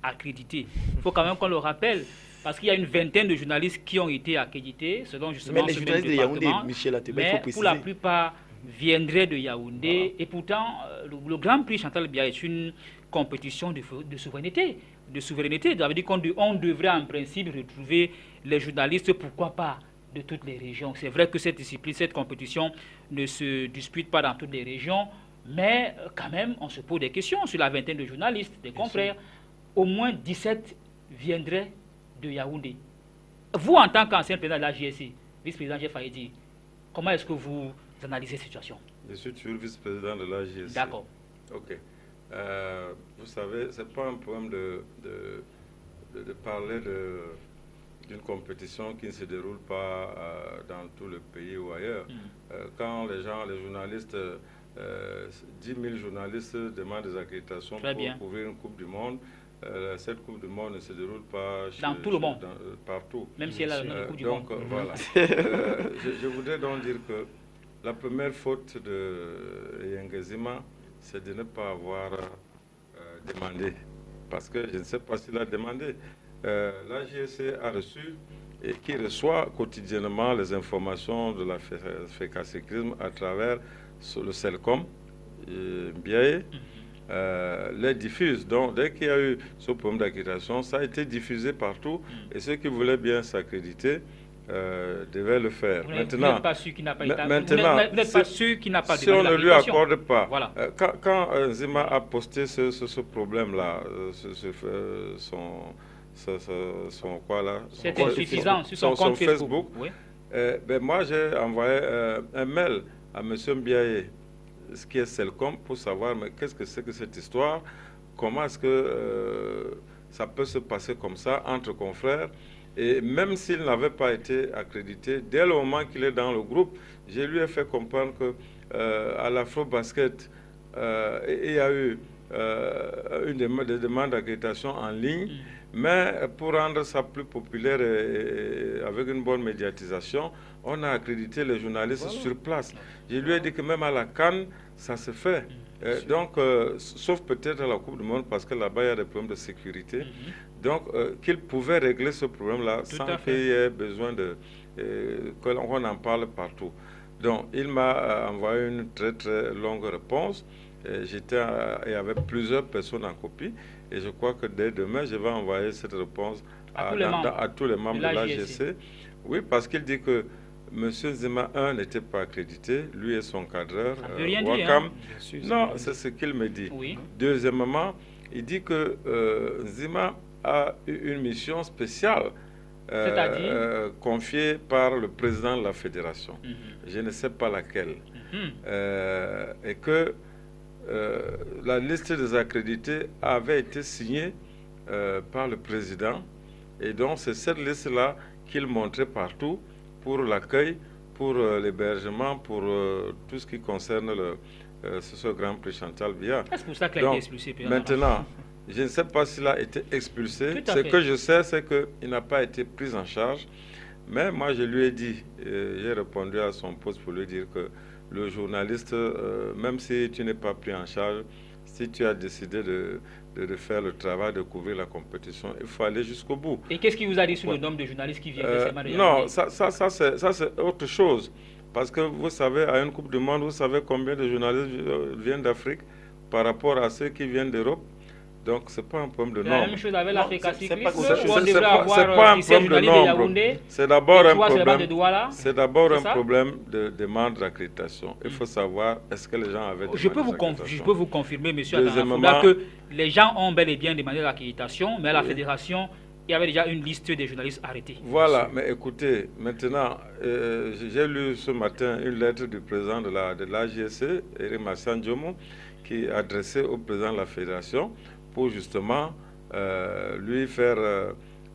accrédité. Il faut quand même qu'on le rappelle, parce qu'il y a une vingtaine de journalistes qui ont été accrédités, selon justement mais les journalistes de Yaoundé, Michel Ateba, il faut préciser. Pour la plupart viendraient de Yaoundé, et pourtant le Grand Prix Chantal Biya est une compétition de souveraineté. Ça veut dire qu'on devrait en principe retrouver les journalistes, pourquoi pas, de toutes les régions. C'est vrai que cette discipline, cette compétition ne se dispute pas dans toutes les régions, mais quand même on se pose des questions sur la vingtaine de journalistes, des confrères. Au moins 17 viendraient de Yaoundé. Vous, en tant qu'ancien président de la JSC, vice-président Jeff Faïdi, comment est-ce que vous analysez cette situation? Je suis toujours vice-président de la JSC. D'accord. Ok. Vous savez, ce n'est pas un problème de parler d'une compétition qui ne se déroule pas dans tout le pays ou ailleurs. Quand les journalistes, 10 000 journalistes demandent des accréditations pour couvrir une Coupe du Monde, cette Coupe du Monde ne se déroule pas dans tout le monde, partout. Même si elle a la Coupe du Monde. Voilà. Je voudrais donc dire que la première faute de Yengezima, c'est de ne pas avoir demandé parce que je ne sais pas s'il a demandé. La GSC a reçu et qui reçoit quotidiennement les informations de la FECA Cyclisme à travers le CELCOM, Biaye, les diffuse. Donc, dès qu'il y a eu ce problème d'accréditation, ça a été diffusé partout et ceux qui voulaient bien s'accréditer devaient le faire. Vous n'êtes pas sûr qu'il n'a pas été vous n'êtes pas sûr qu'il n'a pas si on ne lui accorde pas. Voilà. Quand Nzima a posté ce problème-là, son quoi là, c'est insuffisant sur son compte Facebook. Oui. Ben moi, j'ai envoyé un mail à M. Mbiaye, ce qui est Celcom, pour savoir mais qu'est-ce que c'est que cette histoire, comment est-ce que ça peut se passer comme ça entre confrères. Et même s'il n'avait pas été accrédité, dès le moment qu'il est dans le groupe, je lui ai fait comprendre que à l'Afro-Basket, il y a eu des demandes d'accréditation en ligne, mais pour rendre ça plus populaire et avec une bonne médiatisation, on a accrédité les journalistes sur place. Je lui ai dit que même à la CAN, ça se fait. Donc, sauf peut-être à la Coupe du Monde, parce que là-bas, il y a des problèmes de sécurité. Donc, qu'il pouvait régler ce problème-là sans qu'il y ait besoin qu'on en parle partout. Donc, il m'a envoyé une très, très longue réponse. Il y avait plusieurs personnes en copie. Et je crois que dès demain, je vais envoyer cette réponse à tous les membres de l'AGC. Oui, parce qu'il dit que M. Nzima 1 n'était pas accrédité, lui et son cadreur, Wakam. Non, c'est ce qu'il me dit. Oui. Deuxièmement, il dit que Nzima a eu une mission spéciale confiée par le président de la fédération. Je ne sais pas laquelle. Et que la liste des accrédités avait été signée par le président. Et donc, c'est cette liste-là qu'il montrait partout pour l'accueil, pour l'hébergement, pour tout ce qui concerne ce Grand Prix Chantal Biya. C'est pour ça qu'il a été expulsé. Maintenant, je ne sais pas s'il a été expulsé. Ce que je sais, c'est qu'il n'a pas été pris en charge. Mais moi, je lui ai dit, j'ai répondu à son poste pour lui dire que le journaliste, même si tu n'es pas pris en charge, si tu as décidé de faire le travail, de couvrir la compétition, il faut aller jusqu'au bout. Et qu'est-ce qu'il vous a dit sur le nombre de journalistes qui viennent récemment de Non, ça c'est autre chose. Parce que vous savez, à une Coupe du Monde, vous savez combien de journalistes viennent d'Afrique par rapport à ceux qui viennent d'Europe. Donc, ce n'est pas un problème de nombre. La même chose avec l'Africa Cyclisme, où on devrait avoir 17 journalistes de Yaoundé. C'est d'abord un problème de demande d'accréditation. Il faut savoir, est-ce que les gens avaient demandé l'accréditation. Je peux vous confirmer, monsieur Atanafouda, que les gens ont bel et bien demandé l'accréditation, mais à la fédération, il y avait déjà une liste des journalistes arrêtés. Voilà, mais écoutez, maintenant, j'ai lu ce matin une lettre du président de l'AGC, Eric Marsan Djomo, qui est adressée au président de la fédération pour justement lui faire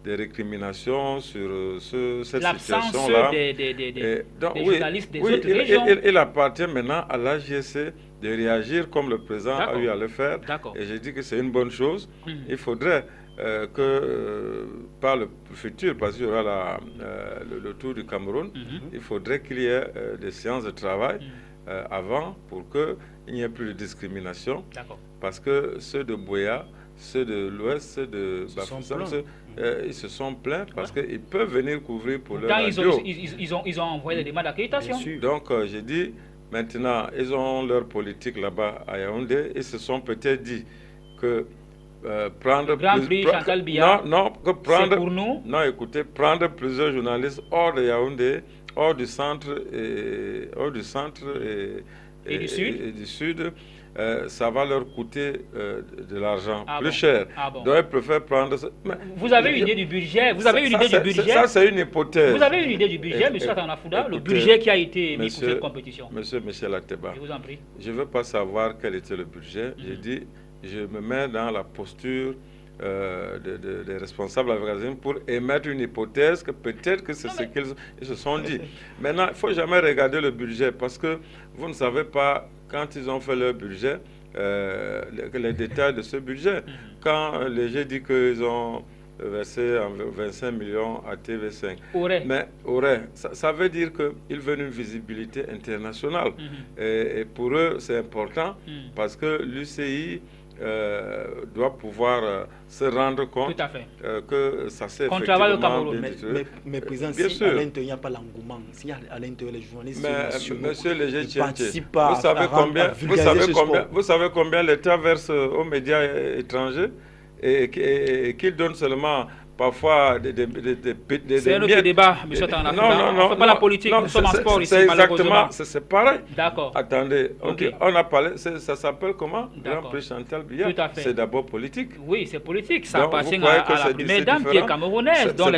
des récriminations sur cette situation-là. L'absence des journalistes des autres régions. Il appartient maintenant à l'AGC de réagir comme le président a eu à le faire. Et j'ai dit que c'est une bonne chose. Il faudrait que par le futur, parce qu'il y aura le Tour du Cameroun, il faudrait qu'il y ait des séances de travail avant pour qu'il n'y ait plus de discrimination. Parce que ceux de Boya, ceux de l'Ouest, ceux de Bafoussam, ils se sont plaints parce qu'ils peuvent venir couvrir pour leur radio. Ils ont envoyé des demandes d'accréditation. Donc j'ai dit, maintenant, ils ont leur politique là-bas à Yaoundé. Ils se sont peut-être dit que prendre le Grand Prix Chantal Biya, c'est pour nous. Non, écoutez, prendre plusieurs journalistes hors de Yaoundé, hors du centre et du sud, ça va leur coûter de l'argent plus cher. Donc ils préfèrent prendre... Vous avez une idée du budget? Vous avez une idée du budget? Ça, c'est une hypothèse. Vous avez une idée du budget, M. Atanafouda, le budget qui a été mis pour cette compétition? Monsieur Ateba, je vous en prie. Je ne veux pas savoir quel était le budget. J'ai dit, je me mets dans la posture des responsables africains pour émettre une hypothèse que peut-être que c'est ce qu'ils se sont dit. Maintenant, il ne faut jamais regarder le budget parce que vous ne savez pas, quand ils ont fait leur budget, les détails de ce budget. Quand Léger dit qu'ils ont versé 25 millions à TV5, mais ça veut dire qu'ils veulent une visibilité internationale. Et pour eux, c'est important parce que l'UCI doit pouvoir se rendre compte que ça s'est effectivement mais président, si à l'intérieur il n'y a pas l'engouement, si à l'intérieur les journalistes monsieur vous savez combien l'État verse aux médias étrangers et qu'il donne seulement parfois des c'est un autre débat, M. Tangana. Non, c'est pas la politique, nous sommes en sport ici. C'est exactement, c'est pareil. D'accord. Attendez, on a parlé, ça s'appelle comment? Grand Prix Chantal Biya. C'est d'abord politique. Oui, c'est politique, ça appartient à la première dame qui est camerounaise. Donc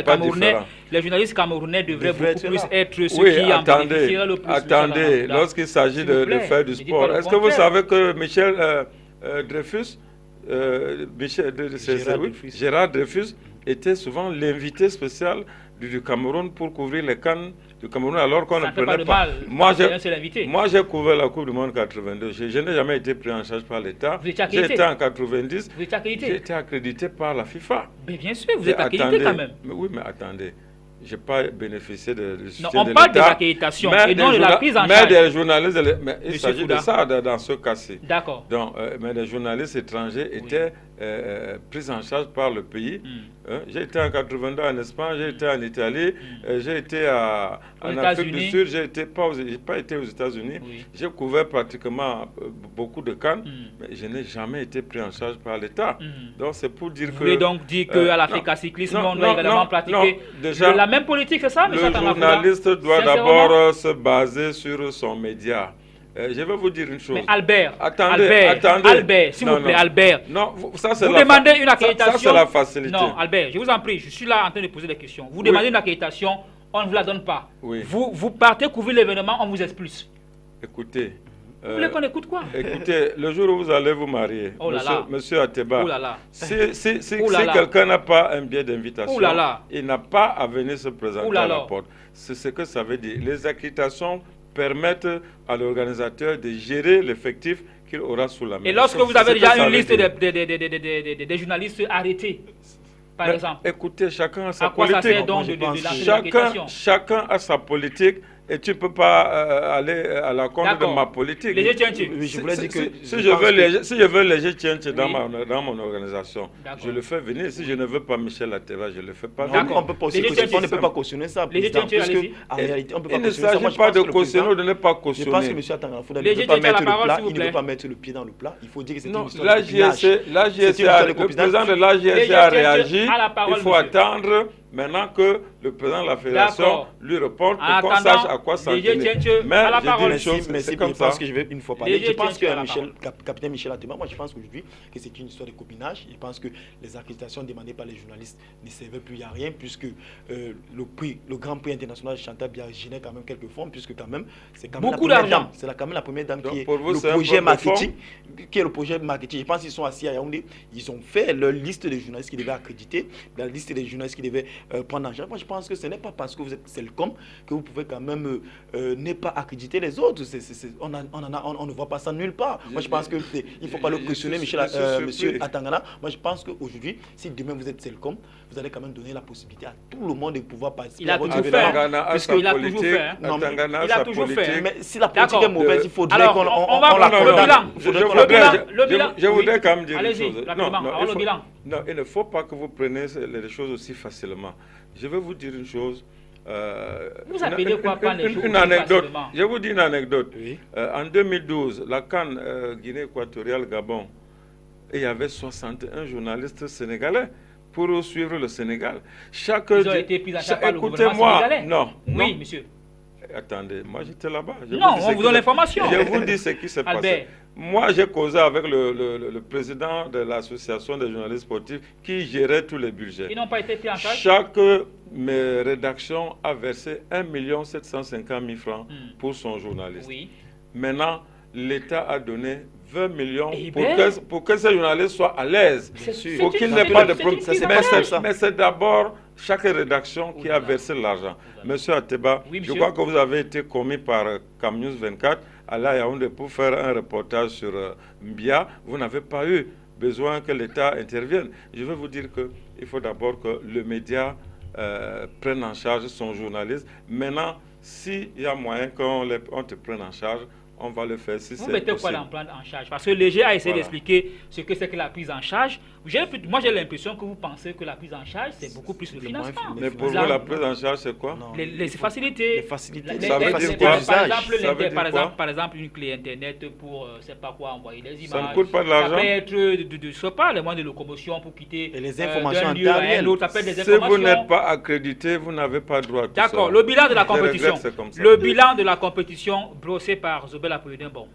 les journalistes camerounais devraient beaucoup plus être ceux qui en bénéficieraient le plus. Attendez, lorsqu'il s'agit de faire du sport, est-ce que vous savez que Michel Dreyfus, Gérard Dreyfus, était souvent l'invité spécial du Cameroun pour couvrir les CAN du Cameroun alors qu'on ne prenait pas. Moi, j'ai couvert la Coupe du Monde 82. Je n'ai jamais été pris en charge par l'État. J'ai été en 90. J'ai été accrédité par la FIFA. Mais bien sûr, vous êtes accrédité quand même. Oui, mais attendez. Je n'ai pas bénéficié de soutien de l'État. On parle de l'accréditation et non de la prise en charge. Mais des journalistes, il s'agit de ça dans ce cas-ci. D'accord. Donc, mais les journalistes étrangers étaient pris en charge par le pays. J'ai été en 82 en Espagne, j'ai été en Italie, j'ai été en Afrique du Sud, j'ai pas été aux États-Unis. J'ai couvert pratiquement beaucoup de CAN, mais je n'ai jamais été pris en charge par l'État. Donc c'est pour dire que... Vous voulez donc dire qu'à l'Afrique cyclisme, on doit également pratiquer la même politique, c'est ça, M. Le journaliste doit d'abord se baser sur son média. Je vais vous dire une chose. Mais Albert, s'il vous plaît, Albert. Non, ça c'est vous demandez une accréditation. Ça c'est la facilité. Non, Albert, je vous en prie, je suis là en train de poser des questions. Vous demandez une accréditation, on ne vous la donne pas. Oui. Vous partez couvrir l'événement, on vous expulse. Écoutez. Vous voulez qu'on écoute quoi? Écoutez, le jour où vous allez vous marier, monsieur Ateba, si quelqu'un n'a pas un billet d'invitation, il n'a pas à venir se présenter à la porte. C'est ce que ça veut dire. Les accréditations permettent à l'organisateur de gérer l'effectif qu'il aura sous la main. Et lorsque vous avez déjà une liste des journalistes arrêtés, par exemple, écoutez, chacun a sa à quoi politique. Ça sert donc de chacun a sa politique. Et tu ne peux pas aller à la compte de ma politique. Léger Tienche. Je voulais dire que si je veux Léger Tienche dans mon organisation, je le fais venir. Si je ne veux pas Michel Ateba, je ne le fais pas venir. On ne peut pas cautionner ça. En réalité, on peut pas cautionner ça. Il ne s'agit pas de cautionner ou de ne pas cautionner. Je pense que M. Atangana il ne veut pas mettre le pied dans le plat. Il faut dire que c'est une histoire de copinage. Le président de l'AGSC a réagi. Il faut attendre maintenant que le président de la fédération lui réponde pour qu'on sache à quoi s'en tenir. Mais je dis une chose, je pense que je vais une fois parler. Je pense que capitaine Michel Ateba, moi je pense aujourd'hui que c'est une histoire de copinage. Je pense que les accréditations demandées par les journalistes ne servaient plus à rien puisque le Grand Prix international de Chantal Biya génère quand même quelques fonds puisque quand même c'est quand même beaucoup d'argent. C'est quand même la première dame qui est le projet marketing. Qui est le projet marketing. Je pense qu'ils sont assis à Yaoundé, ils ont fait leur liste de journalistes qui devaient accréditer, la liste des journalistes qui devaient prendre en charge. Moi je pense que ce n'est pas parce que vous êtes Selcom que vous pouvez quand même ne pas accréditer les autres. On ne voit pas ça nulle part. Moi je pense qu'il ne faut pas le questionner, monsieur Atangana. Moi je pense qu'aujourd'hui, si demain vous êtes Selcom, vous allez quand même donner la possibilité à tout le monde de pouvoir participer. Il a toujours fait. Puisqu'il a toujours fait. Il a toujours fait. Mais si la politique est mauvaise, il faudrait qu'on la condamne. Je voudrais quand même dire une chose. Non, il ne faut pas que vous preniez les choses aussi facilement. Je vais vous dire une chose. Vous appelez quoi pas les choses une anecdote. Je vous dis une anecdote. En 2012, la CAN Guinée équatoriale Gabon, il y avait 61 journalistes sénégalais pour suivre le Sénégal. Ils ont été pris en charge par le gouvernement sénégalais. Oui, monsieur. Attendez, moi j'étais là-bas. Non, on vous donne l'information. Je vous dis ce qui s'est passé. Moi, j'ai causé avec le président de l'association des journalistes sportifs qui gérait tous les budgets. Ils n'ont pas été pris en charge. Chaque rédaction a versé 1 750 000 francs pour son journaliste. Oui. Maintenant, l'État a donné 20 millions pour que ces journalistes soient à l'aise, pour qu'il n'ait pas de problème. Mais c'est d'abord chaque rédaction qui a versé l'argent. Monsieur Ateba, je crois que vous avez été commis par Camnews 24 à la Yaoundé pour faire un reportage sur Mbia. Vous n'avez pas eu besoin que l'État intervienne. Je veux vous dire qu'il faut d'abord que le média prenne en charge son journaliste. Maintenant, s'il y a moyen qu'on te prenne en charge, on va le faire si c'est Vous mettez quoi possible. dans le plan en charge? Parce que Léger a essayé Voilà. d'expliquer ce que c'est que la prise en charge. Moi, j'ai l'impression que vous pensez que la prise en charge, c'est beaucoup plus le financement. Mais pour vous, la prise en charge, c'est quoi? Non. Les facilités. Les facilités. Ça veut dire quoi? Par exemple, une clé internet pour, c'est pas quoi, envoyer des images. Ça ne coûte pas de l'argent. Ça peut être, je sais pas, les moyens de locomotion pour quitter Et les informations d'un en lieu temps à un réel. autre. Ça peut être des Si vous informations. n'êtes pas accrédité, vous n'avez pas droit à tout ça. D'accord, le bilan de la Je regrette, compétition. c'est comme ça. Le bilan de la compétition brossé par Zobel Apollinaire Bon.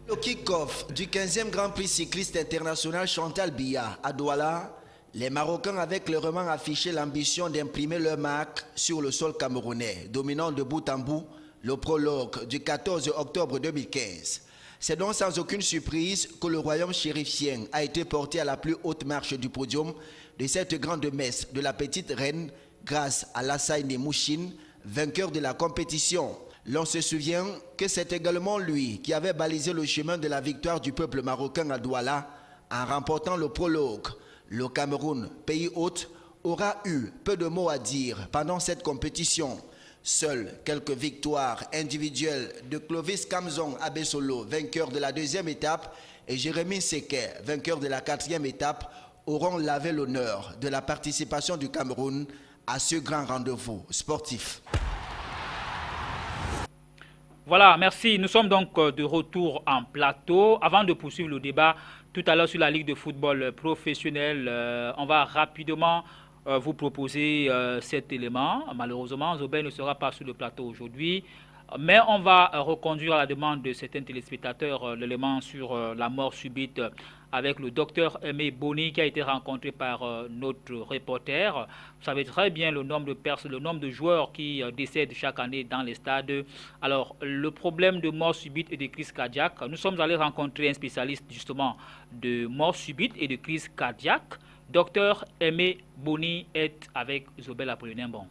Au kick-off du 15e Grand Prix cycliste international Chantal Biya à Douala, les Marocains avaient clairement affiché l'ambition d'imprimer leur marque sur le sol camerounais, dominant de bout en bout le prologue du 14 octobre 2015. C'est donc sans aucune surprise que le royaume chérifien a été porté à la plus haute marche du podium de cette grande messe de la petite reine grâce à Lassagne Mouchine, vainqueur de la compétition. L'on se souvient que c'est également lui qui avait balisé le chemin de la victoire du peuple marocain à Douala en remportant le prologue. Le Cameroun, pays hôte, aura eu peu de mots à dire pendant cette compétition. Seules quelques victoires individuelles de Clovis Kamzong Abesolo, vainqueur de la deuxième étape, et Jérémy Seke, vainqueur de la quatrième étape, auront lavé l'honneur de la participation du Cameroun à ce grand rendez-vous sportif. Voilà, merci. Nous sommes donc de retour en plateau. Avant de poursuivre le débat tout à l'heure sur la Ligue de football professionnel, on va rapidement vous proposer cet élément. Malheureusement, Zobel ne sera pas sur le plateau aujourd'hui, mais on va reconduire à la demande de certains téléspectateurs l'élément sur la mort subite avec le docteur Aimé Boni qui a été rencontré par notre reporter. Vous savez très bien le nombre de personnes, le nombre de joueurs qui décèdent chaque année dans les stades. Alors, le problème de mort subite et de crise cardiaque, nous sommes allés rencontrer un spécialiste justement de mort subite et de crise cardiaque. Docteur Aimé Boni est avec Zobel Apollinaire Bon.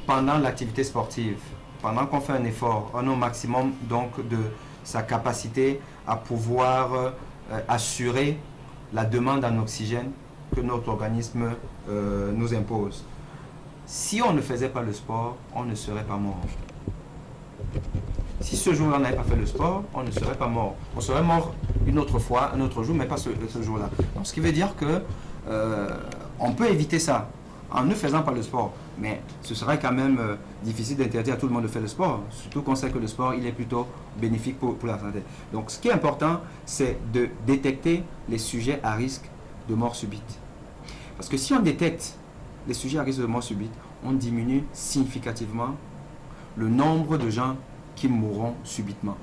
Pendant l'activité sportive, pendant qu'on fait un effort, on est au maximum donc de sa capacité à pouvoir assurer la demande en oxygène que notre organisme nous impose. Si on ne faisait pas le sport, on ne serait pas mort. Si ce jour-là on n'avait pas fait le sport, on ne serait pas mort. On serait mort une autre fois, un autre jour, mais pas ce jour-là. Donc, ce qui veut dire que on peut éviter ça en ne faisant pas le sport. Mais ce serait quand même difficile d'interdire à tout le monde de faire le sport. Surtout qu'on sait que le sport, il est plutôt bénéfique pour la santé. Donc ce qui est important, c'est de détecter les sujets à risque de mort subite. Parce que si on détecte les sujets à risque de mort subite, on diminue significativement le nombre de gens qui mourront subitement.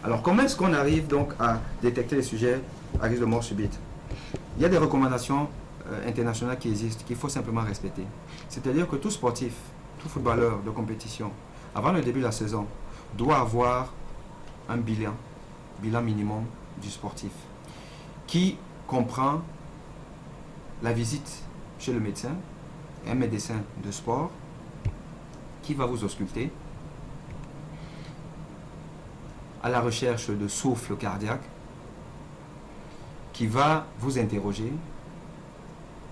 Alors comment est-ce qu'on arrive donc à détecter les sujets à risque de mort subite? Il y a des recommandations internationales qui existent, qu'il faut simplement respecter. C'est-à-dire que tout sportif, tout footballeur de compétition, avant le début de la saison, doit avoir un bilan minimum du sportif, qui comprend la visite chez le médecin, un médecin de sport, qui va vous ausculter, à la recherche de souffle cardiaque, qui va vous interroger,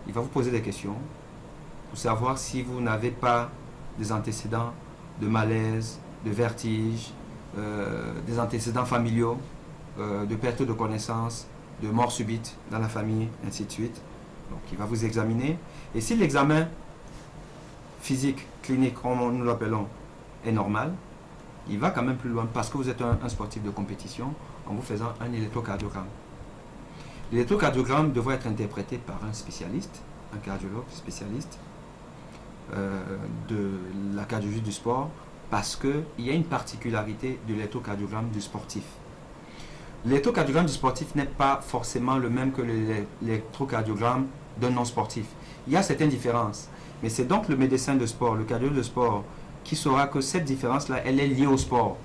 il va vous poser des questions pour savoir si vous n'avez pas des antécédents de malaise, de vertige, des antécédents familiaux, de perte de connaissance, de mort subite dans la famille, ainsi de suite. Donc il va vous examiner. Et si l'examen physique, clinique, comme nous l'appelons, est normal, il va quand même plus loin parce que vous êtes un sportif de compétition en vous faisant un électrocardiogramme. L'électrocardiogramme devrait être interprété par un spécialiste, un cardiologue spécialiste de la cardiologie du sport, parce qu'il y a une particularité de l'électrocardiogramme du sportif. L'électrocardiogramme du sportif n'est pas forcément le même que l'électrocardiogramme d'un non-sportif. Il y a certaines différences, mais c'est donc le médecin de sport, le cardiologue de sport, qui saura que cette différence-là, elle est liée au sport.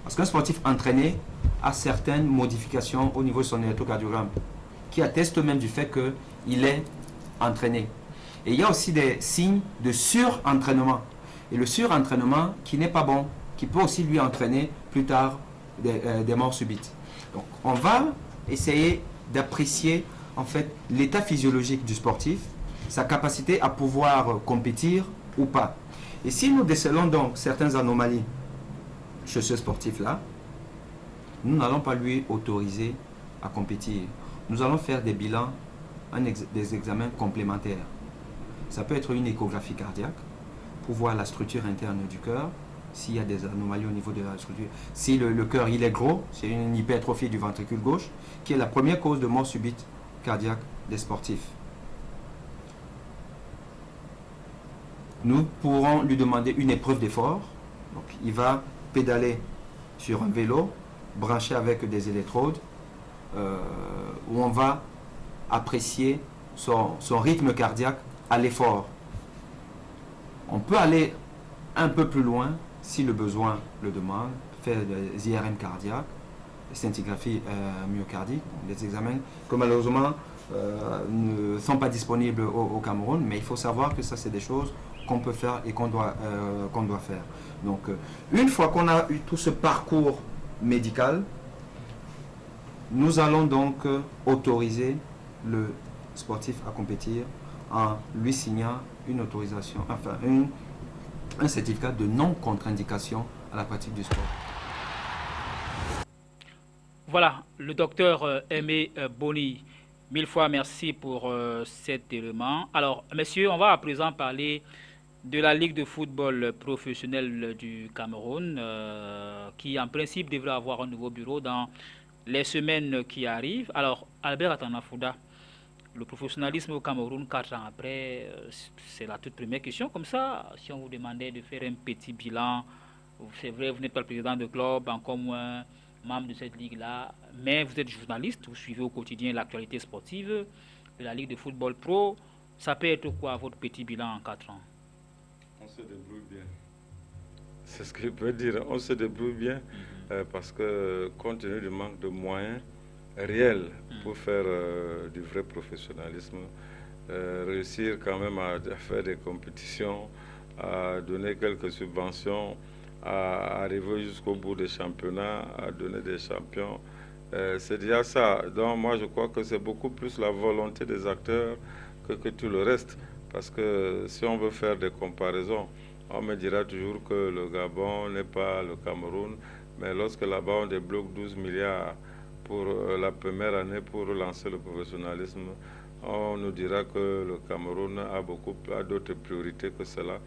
Parce qu'un sportif entraîné a certaines modifications au niveau de son électrocardiogramme, qui attestent même du fait qu'il est entraîné. Et il y a aussi des signes de surentraînement. Et le surentraînement qui n'est pas bon, qui peut aussi lui entraîner plus tard des morts subites. Donc on va essayer d'apprécier en fait l'état physiologique du sportif, sa capacité à pouvoir compétir ou pas. Et si nous décelons donc certaines anomalies chez ce sportif-là, nous n'allons pas lui autoriser à compétir. Nous allons faire des bilans, des examens complémentaires. Ça peut être une échographie cardiaque pour voir la structure interne du cœur, s'il y a des anomalies au niveau de la structure. Si le cœur il est gros, c'est une hypertrophie du ventricule gauche, qui est la première cause de mort subite cardiaque des sportifs. Nous pourrons lui demander une épreuve d'effort. Donc, il va pédaler sur un vélo, branché avec des électrodes, où on va apprécier son rythme cardiaque à l'effort. On peut aller un peu plus loin si le besoin le demande, faire des IRM cardiaques, des scintigraphies myocardiques, des examens que malheureusement ne sont pas disponibles au Cameroun, mais il faut savoir que ça c'est des choses qu'on peut faire et qu'on doit faire. Donc une fois qu'on a eu tout ce parcours médical, nous allons donc autoriser le sportif à compétir en lui signant une autorisation, enfin un certificat de non-contre-indication à la pratique du sport. Voilà, le docteur Aimé Boni, mille fois merci pour cet élément. Alors, messieurs, on va à présent parler de la Ligue de football professionnel du Cameroun, qui en principe devrait avoir un nouveau bureau dans les semaines qui arrivent. Alors, Albert Atanafouda, le professionnalisme au Cameroun 4 ans après, c'est la toute première question. Comme ça, si on vous demandait de faire un petit bilan, c'est vrai, vous n'êtes pas le président de club, encore moins membre de cette ligue-là, mais vous êtes journaliste, vous suivez au quotidien l'actualité sportive de la Ligue de football pro. Ça peut être quoi votre petit bilan en 4 ans? On se débrouille bien. C'est ce que je peux dire. On se débrouille bien parce que compte tenu du manque de moyens réels pour faire du vrai professionnalisme, réussir quand même à faire des compétitions, à donner quelques subventions, à arriver jusqu'au bout des championnats, à donner des champions, c'est déjà ça. Donc moi je crois que c'est beaucoup plus la volonté des acteurs que tout le reste. Parce que si on veut faire des comparaisons, on me dira toujours que le Gabon n'est pas le Cameroun, mais lorsque là-bas on débloque 12 milliards pour la première année pour lancer le professionnalisme, on nous dira que le Cameroun a d'autres priorités que cela.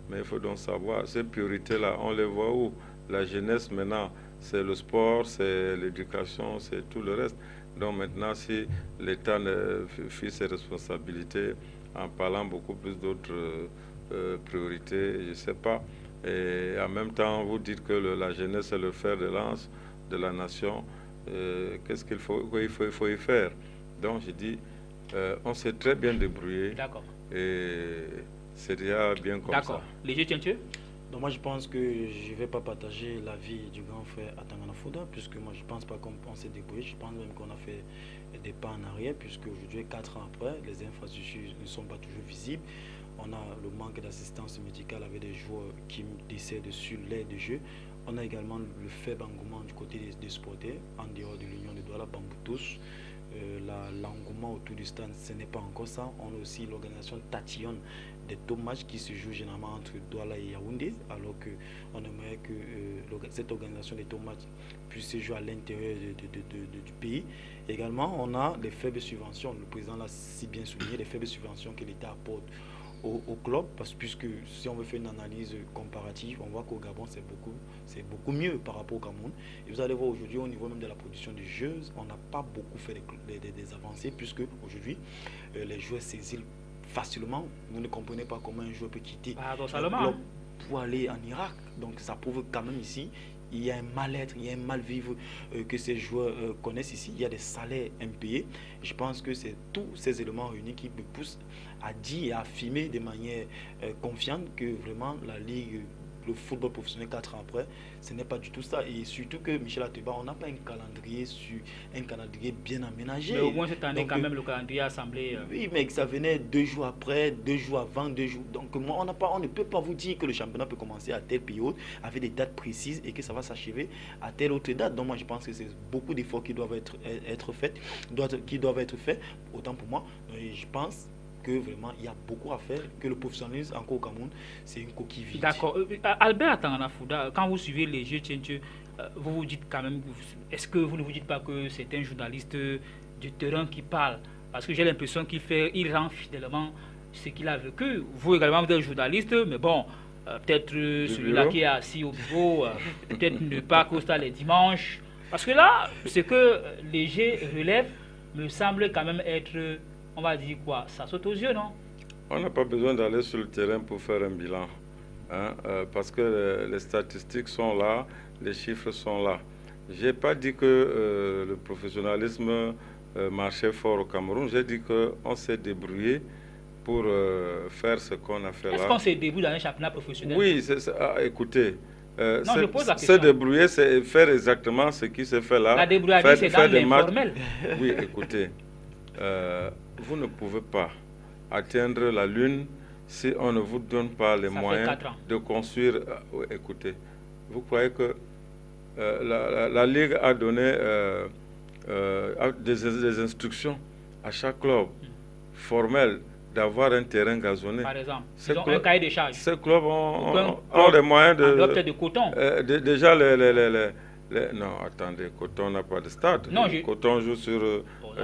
Mais il faut donc savoir, ces priorités-là, on les voit où? La jeunesse maintenant, c'est le sport, c'est l'éducation, c'est tout le reste. Donc maintenant, si l'État fit ses responsabilités en parlant beaucoup plus d'autres priorités, je ne sais pas. Et en même temps, vous dites que la jeunesse est le fer de lance de la nation. Qu'est-ce qu'il faut y faire? Donc je dis, on s'est très bien débrouillé. D'accord. Et c'est déjà bien comme ça. D'accord. Léger Tientieux? Donc moi je pense que je ne vais pas partager l'avis du grand frère Atanganafouda, puisque moi je ne pense pas qu'on s'est débrouillé, je pense même qu'on a fait des pas en arrière, puisque aujourd'hui, 4 ans après, les infrastructures ne sont pas toujours visibles. On a le manque d'assistance médicale avec des joueurs qui décèdent sur l'aire de jeu. On a également le faible engouement du côté des sportifs, en dehors de l'Union de Douala, Bambou-Tous. L'engouement autour du stand, ce n'est pas encore ça. On a aussi l'organisation tatillonne des deux matchs qui se jouent généralement entre Douala et Yaoundé, alors qu'on aimerait que cette organisation des deux matchs puisse se jouer à l'intérieur du pays. Également, on a les faibles subventions. Le président l'a si bien souligné, les faibles subventions que l'État apporte au club, puisque si on veut faire une analyse comparative, on voit qu'au Gabon c'est beaucoup mieux par rapport au Cameroun. Et vous allez voir aujourd'hui au niveau même de la production de jeux, on n'a pas beaucoup fait des avancées, puisque aujourd'hui les joueurs s'exilent facilement. Vous ne comprenez pas comment un joueur peut quitter le club pour aller en Irak. Donc ça prouve quand même ici il y a un mal-être, il y a un mal-vivre que ces joueurs connaissent ici. Il y a des salaires impayés. Je pense que c'est tous ces éléments réunis qui me poussent à dire et à affirmer de manière confiante que vraiment la Ligue, le football professionnel 4 ans après, ce n'est pas du tout ça. Et surtout que Michel Ateba, on n'a pas un calendrier bien aménagé. Mais au moins cette année, donc, quand même, le calendrier a semblé... Oui, mais ça venait 2 jours après, 2 jours avant, 2 jours... Donc moi, on ne peut pas vous dire que le championnat peut commencer à telle période, avec des dates précises, et que ça va s'achever à telle autre date. Donc moi, je pense que c'est beaucoup d'efforts qui doivent être faits, Autant pour moi, je pense que vraiment il y a beaucoup à faire, que le professionnalisme encore au Cameroun, c'est une coquille vide. D'accord. Albert Tanganafouda, quand vous suivez les jeux Tchétché, vous vous dites quand même, est-ce que vous ne vous dites pas que c'est un journaliste du terrain qui parle? Parce que j'ai l'impression il rend fidèlement ce qu'il a vécu. Vous également, vous êtes journaliste, mais bon, peut-être celui-là qui est assis au bureau, peut-être ne pas constat les dimanches. Parce que là, ce que Léger relève me semble quand même être, on va dire quoi, ça saute aux yeux, non? On n'a pas besoin d'aller sur le terrain pour faire un bilan, hein, parce que les statistiques sont là, les chiffres sont là. Je n'ai pas dit que le professionnalisme marchait fort au Cameroun, j'ai dit qu'on s'est débrouillé pour faire ce qu'on a fait là. Est-ce qu'on s'est débrouillé dans un championnat professionnel? Oui, écoutez, se débrouiller, c'est faire exactement ce qui se fait là. La débrouillardise, c'est dans l'informel. Oui, écoutez, vous ne pouvez pas atteindre la Lune si on ne vous donne pas les moyens de construire. Écoutez, vous croyez que la Ligue a donné des instructions à chaque club formel d'avoir un terrain gazonné. Par exemple, ils ont un cahier de charge. Ces clubs ont les moyens de... peut-être de coton. Déjà, non, attendez, Coton n'a pas de stade. Non, Coton joue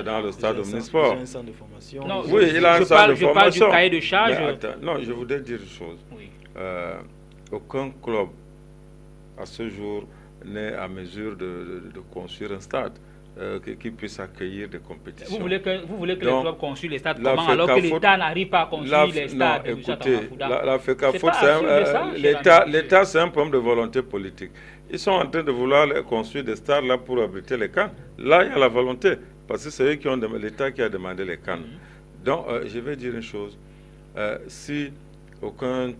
dans le stade Omnisport. Il a un centre de formation. Non, oui, il a un centre de formation. Je parle du cahier de charge. Non, je voudrais dire une chose. Oui. Aucun club, à ce jour, n'est à mesure de construire un stade qui puisse accueillir des compétitions. Vous voulez que les clubs construisent les stades comment, alors que l'État n'arrive pas à construire les stades? Non, écoutez, la FECAFOOT, l'État, c'est un problème de volonté politique. Ils sont en train de vouloir construire des stades là pour abriter les CAN. Là, il y a la volonté, parce que c'est eux qui ont l'État qui a demandé les CAN. Donc, je vais dire une chose. Si aucun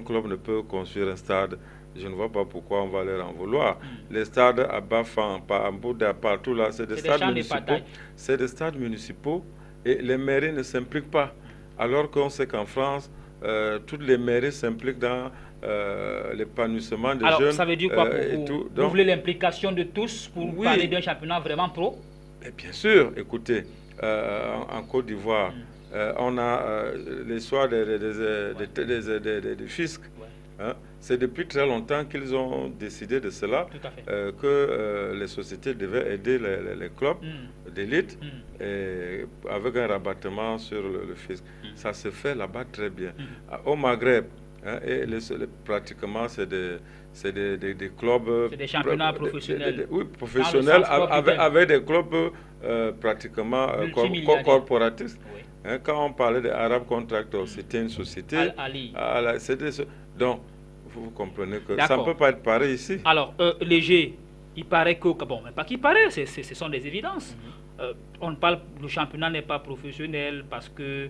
club ne peut construire un stade, je ne vois pas pourquoi on va leur en vouloir. Les stades à Bafan, à Mbouda, partout là, c'est des stades municipaux. C'est des stades municipaux et les mairies ne s'impliquent pas. Alors qu'on sait qu'en France, toutes les mairies s'impliquent dans l'épanouissement des jeunes. Alors, ça veut dire quoi pour vous? Donc, vous voulez l'implication de tous pour parler d'un championnat vraiment pro? Bien sûr, écoutez, en Côte d'Ivoire, on a les soirs des fiscs. Hein? C'est depuis très longtemps qu'ils ont décidé de cela, que les sociétés devaient aider les clubs d'élite avec un rabattement sur le fisc. Ça se fait là-bas très bien. Au Maghreb, hein, pratiquement c'est des clubs... C'est des championnats professionnels. Oui, professionnels, avec des clubs pratiquement corporatistes. Oui. Hein, quand on parlait des Arab Contractors, c'était une société... Donc, vous comprenez que ça ne peut pas être pareil ici. Alors, Léger, il paraît que... Bon, mais pas qu'il paraît, ce sont des évidences. On parle, le championnat n'est pas professionnel parce que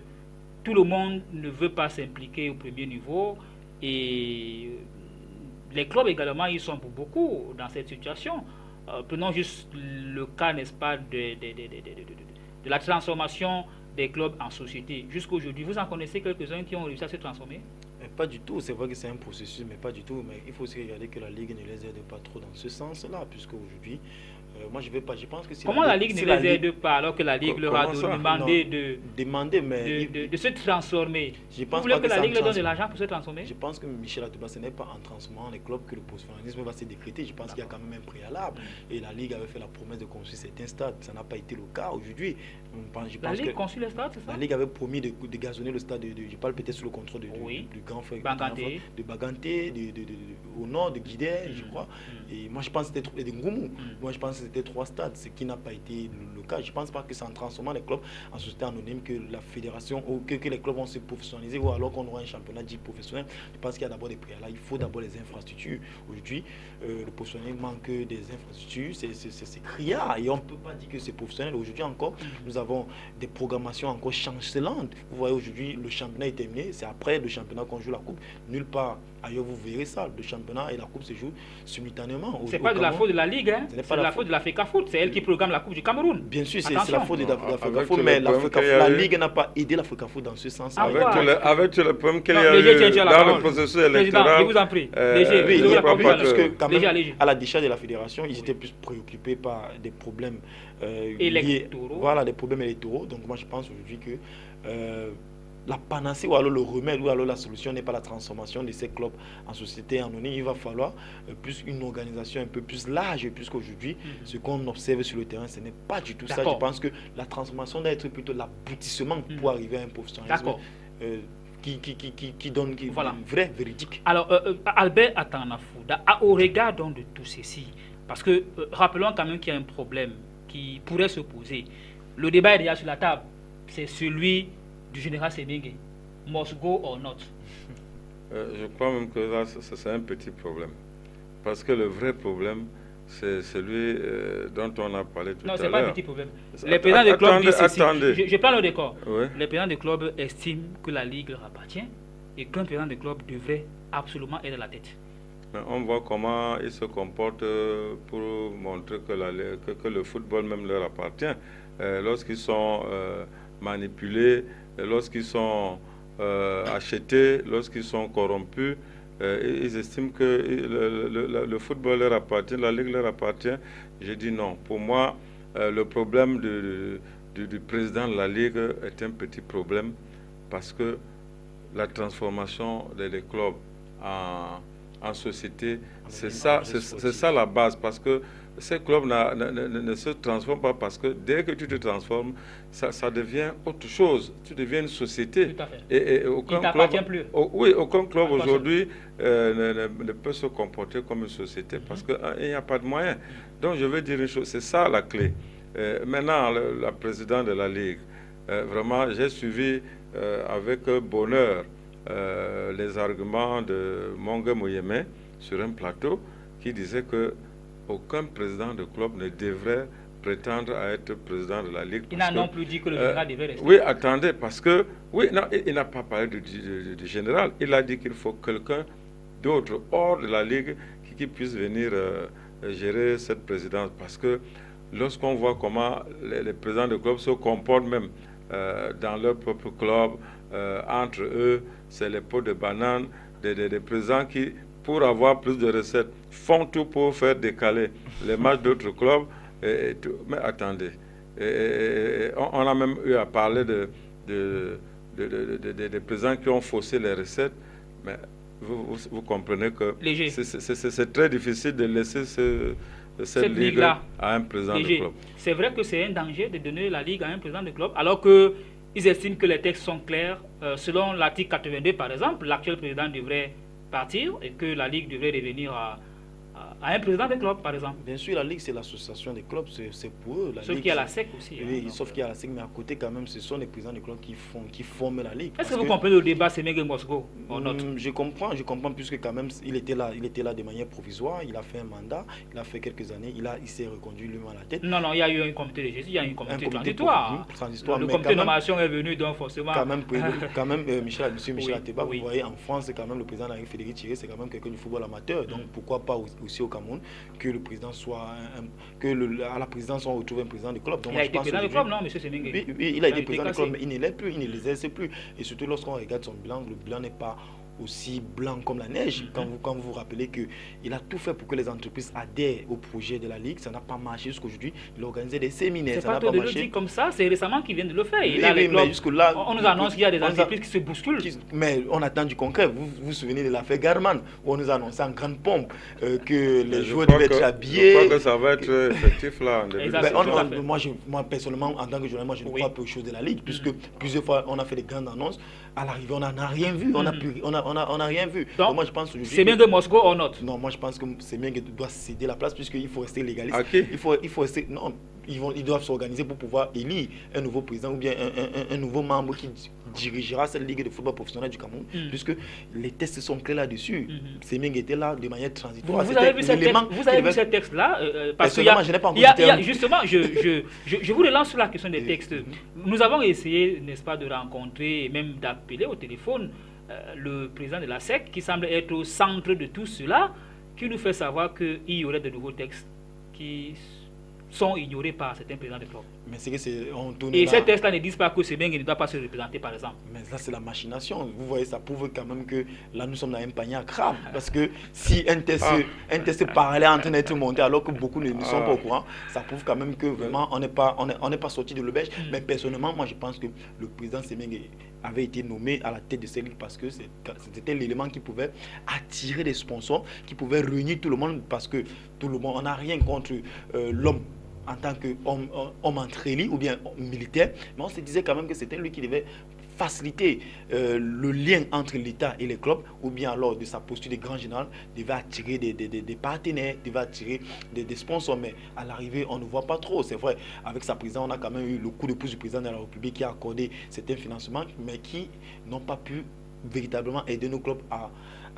tout le monde ne veut pas s'impliquer au premier niveau. Et les clubs également, ils sont pour beaucoup dans cette situation. Prenons juste le cas, n'est-ce pas, de la transformation des clubs en société. Jusqu'aujourd'hui, vous en connaissez quelques-uns qui ont réussi à se transformer? Pas du tout, c'est vrai que c'est un processus, mais pas du tout. Mais il faut aussi regarder que la Ligue ne les aide pas trop dans ce sens-là, puisque aujourd'hui, moi je pense que si comment la Ligue ne les aide pas alors que la Ligue leur a demandé de se transformer? Vous voulez que la Ligue leur donne de l'argent pour se transformer? Je pense que Michel Atouba, ce n'est pas en transformant les clubs que le professionnalisme va se décréter. Je pense qu'il y a quand même un préalable. Et la Ligue avait fait la promesse de construire certains stades. Ça n'a pas été le cas aujourd'hui. La Ligue construit les stades, c'est ça? La Ligue avait promis de gazonner le stade, je parle peut-être sous le contrôle du grand frère de Baganté, au nord de Guidé, je crois. Et moi je pense que c'était de Ngoumou. Moi je pense que c'était 3 stades, ce qui n'a pas été le cas. Je ne pense pas que c'est en transformant les clubs en société anonyme que la fédération ou que les clubs vont se professionnaliser ou alors qu'on aura un championnat dit professionnel. Je pense qu'il y a d'abord des préalables. Il faut d'abord les infrastructures. Aujourd'hui, le professionnel manque des infrastructures. C'est criard et on ne peut pas dire que c'est professionnel. Aujourd'hui encore, nous avons des programmations encore chancelantes. Vous voyez aujourd'hui, le championnat est terminé. C'est après le championnat qu'on joue la coupe. Nulle part ailleurs vous verrez ça. Le championnat et la coupe se jouent simultanément. C'est pas de la faute de la Ligue, hein? C'est de la faute de la FECAFOOT. C'est elle qui programme la coupe du Cameroun. Bien sûr, c'est la faute de la FECAFOOT, mais la Ligue n'a pas aidé la FECAFOOT dans ce sens. Avec tout le problème qu'il y a eu dans le processus électoral. Je vous en prie. Parce que quand même, à la décharge de la fédération, ils étaient plus préoccupés par des problèmes électoraux. Voilà, des problèmes électoraux. Donc moi je pense aujourd'hui que la panacée ou alors le remède ou alors la solution n'est pas la transformation de ces clubs en société anonyme. Il va falloir plus une organisation un peu plus large, puisqu'aujourd'hui, ce qu'on observe sur le terrain, ce n'est pas du tout ça. Je pense que la transformation doit être plutôt l'aboutissement pour arriver à un professionnalisme qui donne vrai, véridique. Alors, Albert Atanafouda, au regard donc de tout ceci, parce que rappelons quand même qu'il y a un problème qui pourrait se poser. Le débat est déjà sur la table. C'est celui du général Semengue. Must go or not? Je crois même que là, c'est un petit problème. Parce que le vrai problème, c'est celui dont on a parlé tout à l'heure. Non, ce n'est pas un petit problème. Les présidents des clubs disent ceci. Je prends le décor. Oui. Les présidents des clubs estiment que la Ligue leur appartient et qu'un président de club devrait absolument être à la tête. Mais on voit comment ils se comportent pour montrer que le football même leur appartient. Lorsqu'ils sont manipulés, lorsqu'ils sont achetés, lorsqu'ils sont corrompus, ils estiment que le football leur appartient, la Ligue leur appartient. J'ai dit non. Pour moi, le problème du président de la Ligue est un petit problème parce que la transformation des clubs en société, c'est ça la base, parce que ces clubs ne se transforment pas, parce que dès que tu te transformes, ça devient autre chose, tu deviens une société. Tout à fait. Et aucun club, aucun club aujourd'hui ne peut se comporter comme une société, parce qu'il n'y a pas de moyens. Donc je veux dire une chose, c'est ça la clé. Maintenant, la présidente de la Ligue, vraiment, j'ai suivi avec bonheur les arguments de Mongue Mouyeme sur un plateau qui disait que aucun président de club ne devrait prétendre à être président de la Ligue. Il n'a non plus dit que le général devait rester. Oui, attendez, parce que il n'a pas parlé du général. Il a dit qu'il faut quelqu'un d'autre hors de la Ligue qui puisse venir gérer cette présidence. Parce que lorsqu'on voit comment les présidents de club se comportent même dans leur propre club, entre eux, c'est les pots de banane, des présidents qui, pour avoir plus de recettes, font tout pour faire décaler les matchs d'autres clubs. Mais attendez, on a même eu à parler des présidents qui ont faussé les recettes, mais vous comprenez que c'est très difficile de laisser cette ligue à un président de club. C'est vrai que c'est un danger de donner la ligue à un président de club, alors qu'ils estiment que les textes sont clairs. Selon l'article 82, par exemple, l'actuel président devrait partir et que la Ligue devrait revenir à un président de club, par exemple. Bien sûr, la Ligue, c'est l'association des clubs, c'est pour eux. Sauf qu'il y a la SEC aussi. Oui, sauf qu'il y a la SEC, mais à côté, quand même, ce sont les présidents des clubs qui forment la Ligue. Est-ce que vous comprenez le débat Semengue Mosgo? Je comprends, puisque quand même, il était là de manière provisoire, il a fait un mandat, il a fait quelques années, il s'est reconduit lui-même à la tête. Non, il y a eu un comité de gestion, il y a eu un comité transitoire. Le comité de nomination est venu, donc forcément... Quand même, Michel Ateba, vous voyez, en France, quand même, le président de la Ligue, Frédéric Thierry, c'est quand même quelqu'un du football amateur, donc pourquoi pas aussi au Cameroun que le président soit à la présidence on retrouve un président de club. Donc il a été président de club, non, monsieur Semengue? Oui, il a été président de club, mais il ne l'est plus, il ne l'exerce plus. Et surtout lorsqu'on regarde son bilan, le bilan n'est pas aussi blanc comme la neige. Quand vous vous rappelez qu'il a tout fait pour que les entreprises adhèrent au projet de la Ligue, ça n'a pas marché jusqu'aujourd'hui. Il a organisé des séminaires, ça n'a pas marché. C'est pas de le dire comme ça, c'est récemment qu'il vient de le faire. Et là, les clubs, on nous annonce qu'il y a des entreprises qui se bousculent. Mais on attend du concret. Vous vous souvenez de l'affaire Garman, où on nous a annoncé en grande pompe que les joueurs devaient être habillés. Je crois que ça va être effectif là. Moi, personnellement, en tant que journaliste, je ne crois pas aux choses de la Ligue, puisque plusieurs fois, on a fait des grandes annonces. À l'arrivée, on n'a rien vu. On n'a rien vu. Donc, moi, je pense c'est bien de Moscou ou not? Non, moi je pense que c'est bien qu'il doit céder la place puisqu'il faut rester légaliste. Okay. Il faut rester. Non, ils doivent s'organiser pour pouvoir élire un nouveau président ou bien un nouveau membre qui dirigera cette ligue de football professionnel du Cameroun, puisque les tests sont clairs là-dessus. C'est bien qu'il était là de manière transitoire. Vous avez vu ce texte-là parce que je n'ai pas encore justement, je vous relance sur la question des textes. Nous avons essayé, n'est-ce pas, de rencontrer et même d'appeler au téléphone le président de la SEC, qui semble être au centre de tout cela, qui nous fait savoir qu'il y aurait de nouveaux textes qui sont ignorés par certains présidents de club. Mais c'est que et ces textes-là ne disent pas que c'est bien qu'il ne doit pas se représenter, par exemple. Mais là, c'est la machination. Vous voyez, ça prouve quand même que là, nous sommes dans un panier à crabe. Parce que si un test parallèle est en train d'être monté alors que beaucoup ne sont pas au courant, ça prouve quand même que vraiment, on n'est pas sorti de l'auberge. Mais personnellement, moi, je pense que le président Semengue avait été nommé à la tête de cette ligue parce que c'était l'élément qui pouvait attirer des sponsors, qui pouvait réunir tout le monde parce que tout le monde, on n'a rien contre l'homme en tant qu'homme entraîné ou bien militaire, mais on se disait quand même que c'était lui qui devait faciliter le lien entre l'État et les clubs, ou bien alors de sa posture de grand général, devait attirer des partenaires, devait attirer des sponsors, mais à l'arrivée, on ne voit pas trop. C'est vrai, avec sa présidence, on a quand même eu le coup de pouce du président de la République qui a accordé certains financements, mais qui n'ont pas pu véritablement aider nos clubs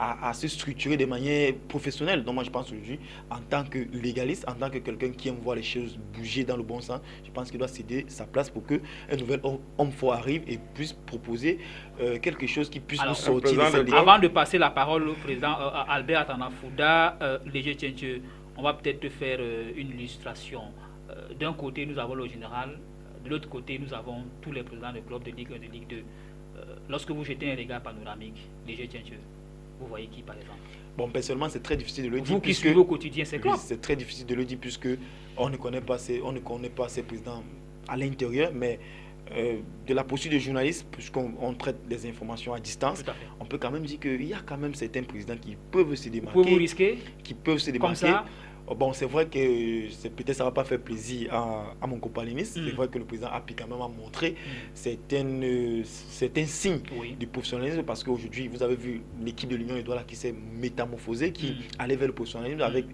à se structurer de manière professionnelle. Donc moi je pense aujourd'hui, en tant que légaliste, en tant que quelqu'un qui aime voir les choses bouger dans le bon sens, je pense qu'il doit céder sa place pour qu'un nouvel homme fort arrive et puisse proposer quelque chose qui puisse nous sortir de cette ligue. Avant de passer la parole au président Albert Atanafouda, Léger Tchenche, on va peut-être te faire une illustration. D'un côté, nous avons le général, de l'autre côté, nous avons tous les présidents de clubs de Ligue 1 et de Ligue 2. Lorsque vous jetez un regard panoramique, Léger Tchenche, vous voyez qui par exemple? Bon, personnellement, c'est très difficile de le dire. Vous qui suivez au quotidien ces clubs. Oui, c'est très difficile de le dire puisque on ne connaît pas ces présidents à l'intérieur, mais de la posture de journaliste, puisqu'on traite des informations à distance, on peut quand même dire qu'il y a quand même certains présidents qui peuvent se démarquer. Vous risquer qui peuvent se démarquer. Comme ça. Bon, c'est vrai que peut-être ça ne va pas faire plaisir à mon compagnoniste. C'est vrai que le président a pu quand même montrer certains signes du professionnalisme parce qu'aujourd'hui, vous avez vu l'équipe de l'Union de Douala qui s'est métamorphosée, qui allait vers le professionnalisme avec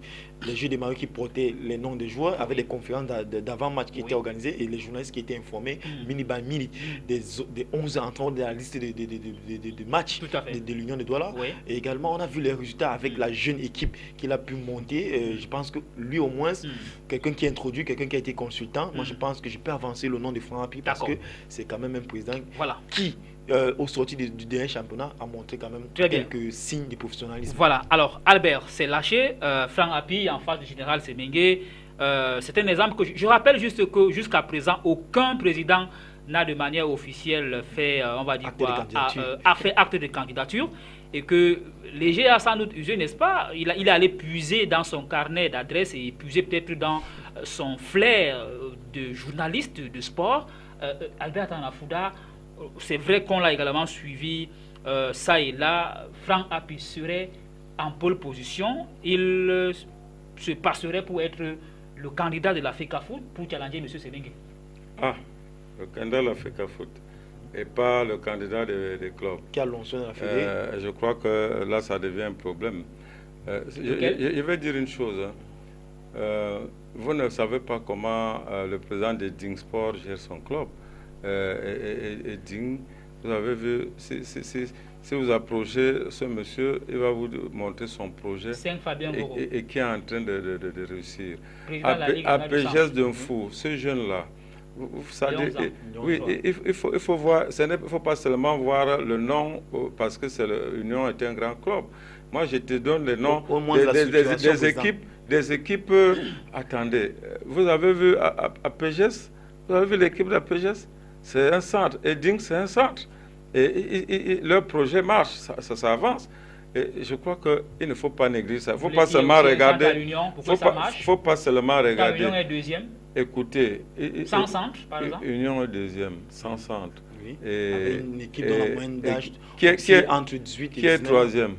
les jeux démarrés qui portaient les noms des joueurs, avec des conférences d'avant-match qui étaient organisées et les journalistes qui étaient informés, minute by minute, des 11 entrants de la liste de matchs de l'Union de Douala. Et également, on a vu les résultats avec la jeune équipe qu'il a pu monter. Je pense que lui au moins, quelqu'un qui a introduit, quelqu'un qui a été consultant, moi je pense que je peux avancer le nom de Franck Hapi parce que c'est quand même un président qui, au sorti du dernier championnat, a montré quand même quelques signes de professionnalisme. Voilà, alors Albert s'est lâché, Franck Hapi en face du général Semengue, c'est un exemple que je rappelle juste que jusqu'à présent, aucun président n'a de manière officielle fait, on va dire a fait acte de candidature. Et que Léger a sans doute usé, n'est-ce pas? Il est allé puiser dans son carnet d'adresse et puiser peut-être dans son flair de journaliste de sport. Albert Atanafouda, c'est vrai qu'on l'a également suivi ça et là. Franck Hapi serait en pole position. Il se passerait pour être le candidat de la FECAFOOT pour challenger M. Semengue. Ah, le candidat de la FECAFOOT. Et pas le candidat des clubs. Je crois que là, ça devient un problème. Je vais dire une chose. Vous ne savez pas comment le président de Ding Sport gère son club. Et Ding, vous avez vu, si vous approchez ce monsieur, il va vous montrer son projet et qui est en train de réussir. À Pégès d'un fou, ce jeune-là, oui, il faut voir, il ne faut pas seulement voir le nom parce que l'Union est un grand club. Moi, je te donne les noms des équipes. Attendez, vous avez vu à Pégès, vous avez vu l'équipe de Pégès, c'est un centre. Et Ding, c'est un centre. Et leur projet marche, ça avance. Et je crois qu'il ne faut pas négliger ça. Il ne faut pas seulement regarder. Il ne faut pas seulement regarder. L'Union est deuxième. Écoutez, sans centre, par exemple. Union est deuxième, sans centre. Oui. Avec une équipe dont la moyenne d'âge qui est entre 18 et 19. Qui est troisième?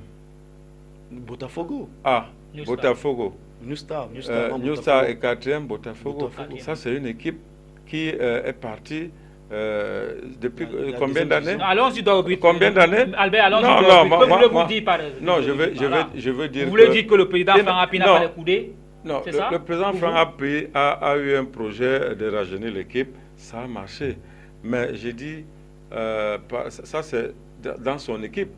Botafogo. Ah, Botafogo. New Star est quatrième, Botafogo. Ça, c'est une équipe qui est partie depuis combien d'années? Allons-y dans le but. Combien d'années? Albert, allons-y vous dire par exemple. Non, je veux dire. Vous voulez dire que le président Franck Hapi n'a pas les coudées? Non, le président Franck Hapi a eu un projet de rajeunir l'équipe, ça a marché. Mais j'ai dit, ça c'est dans son équipe.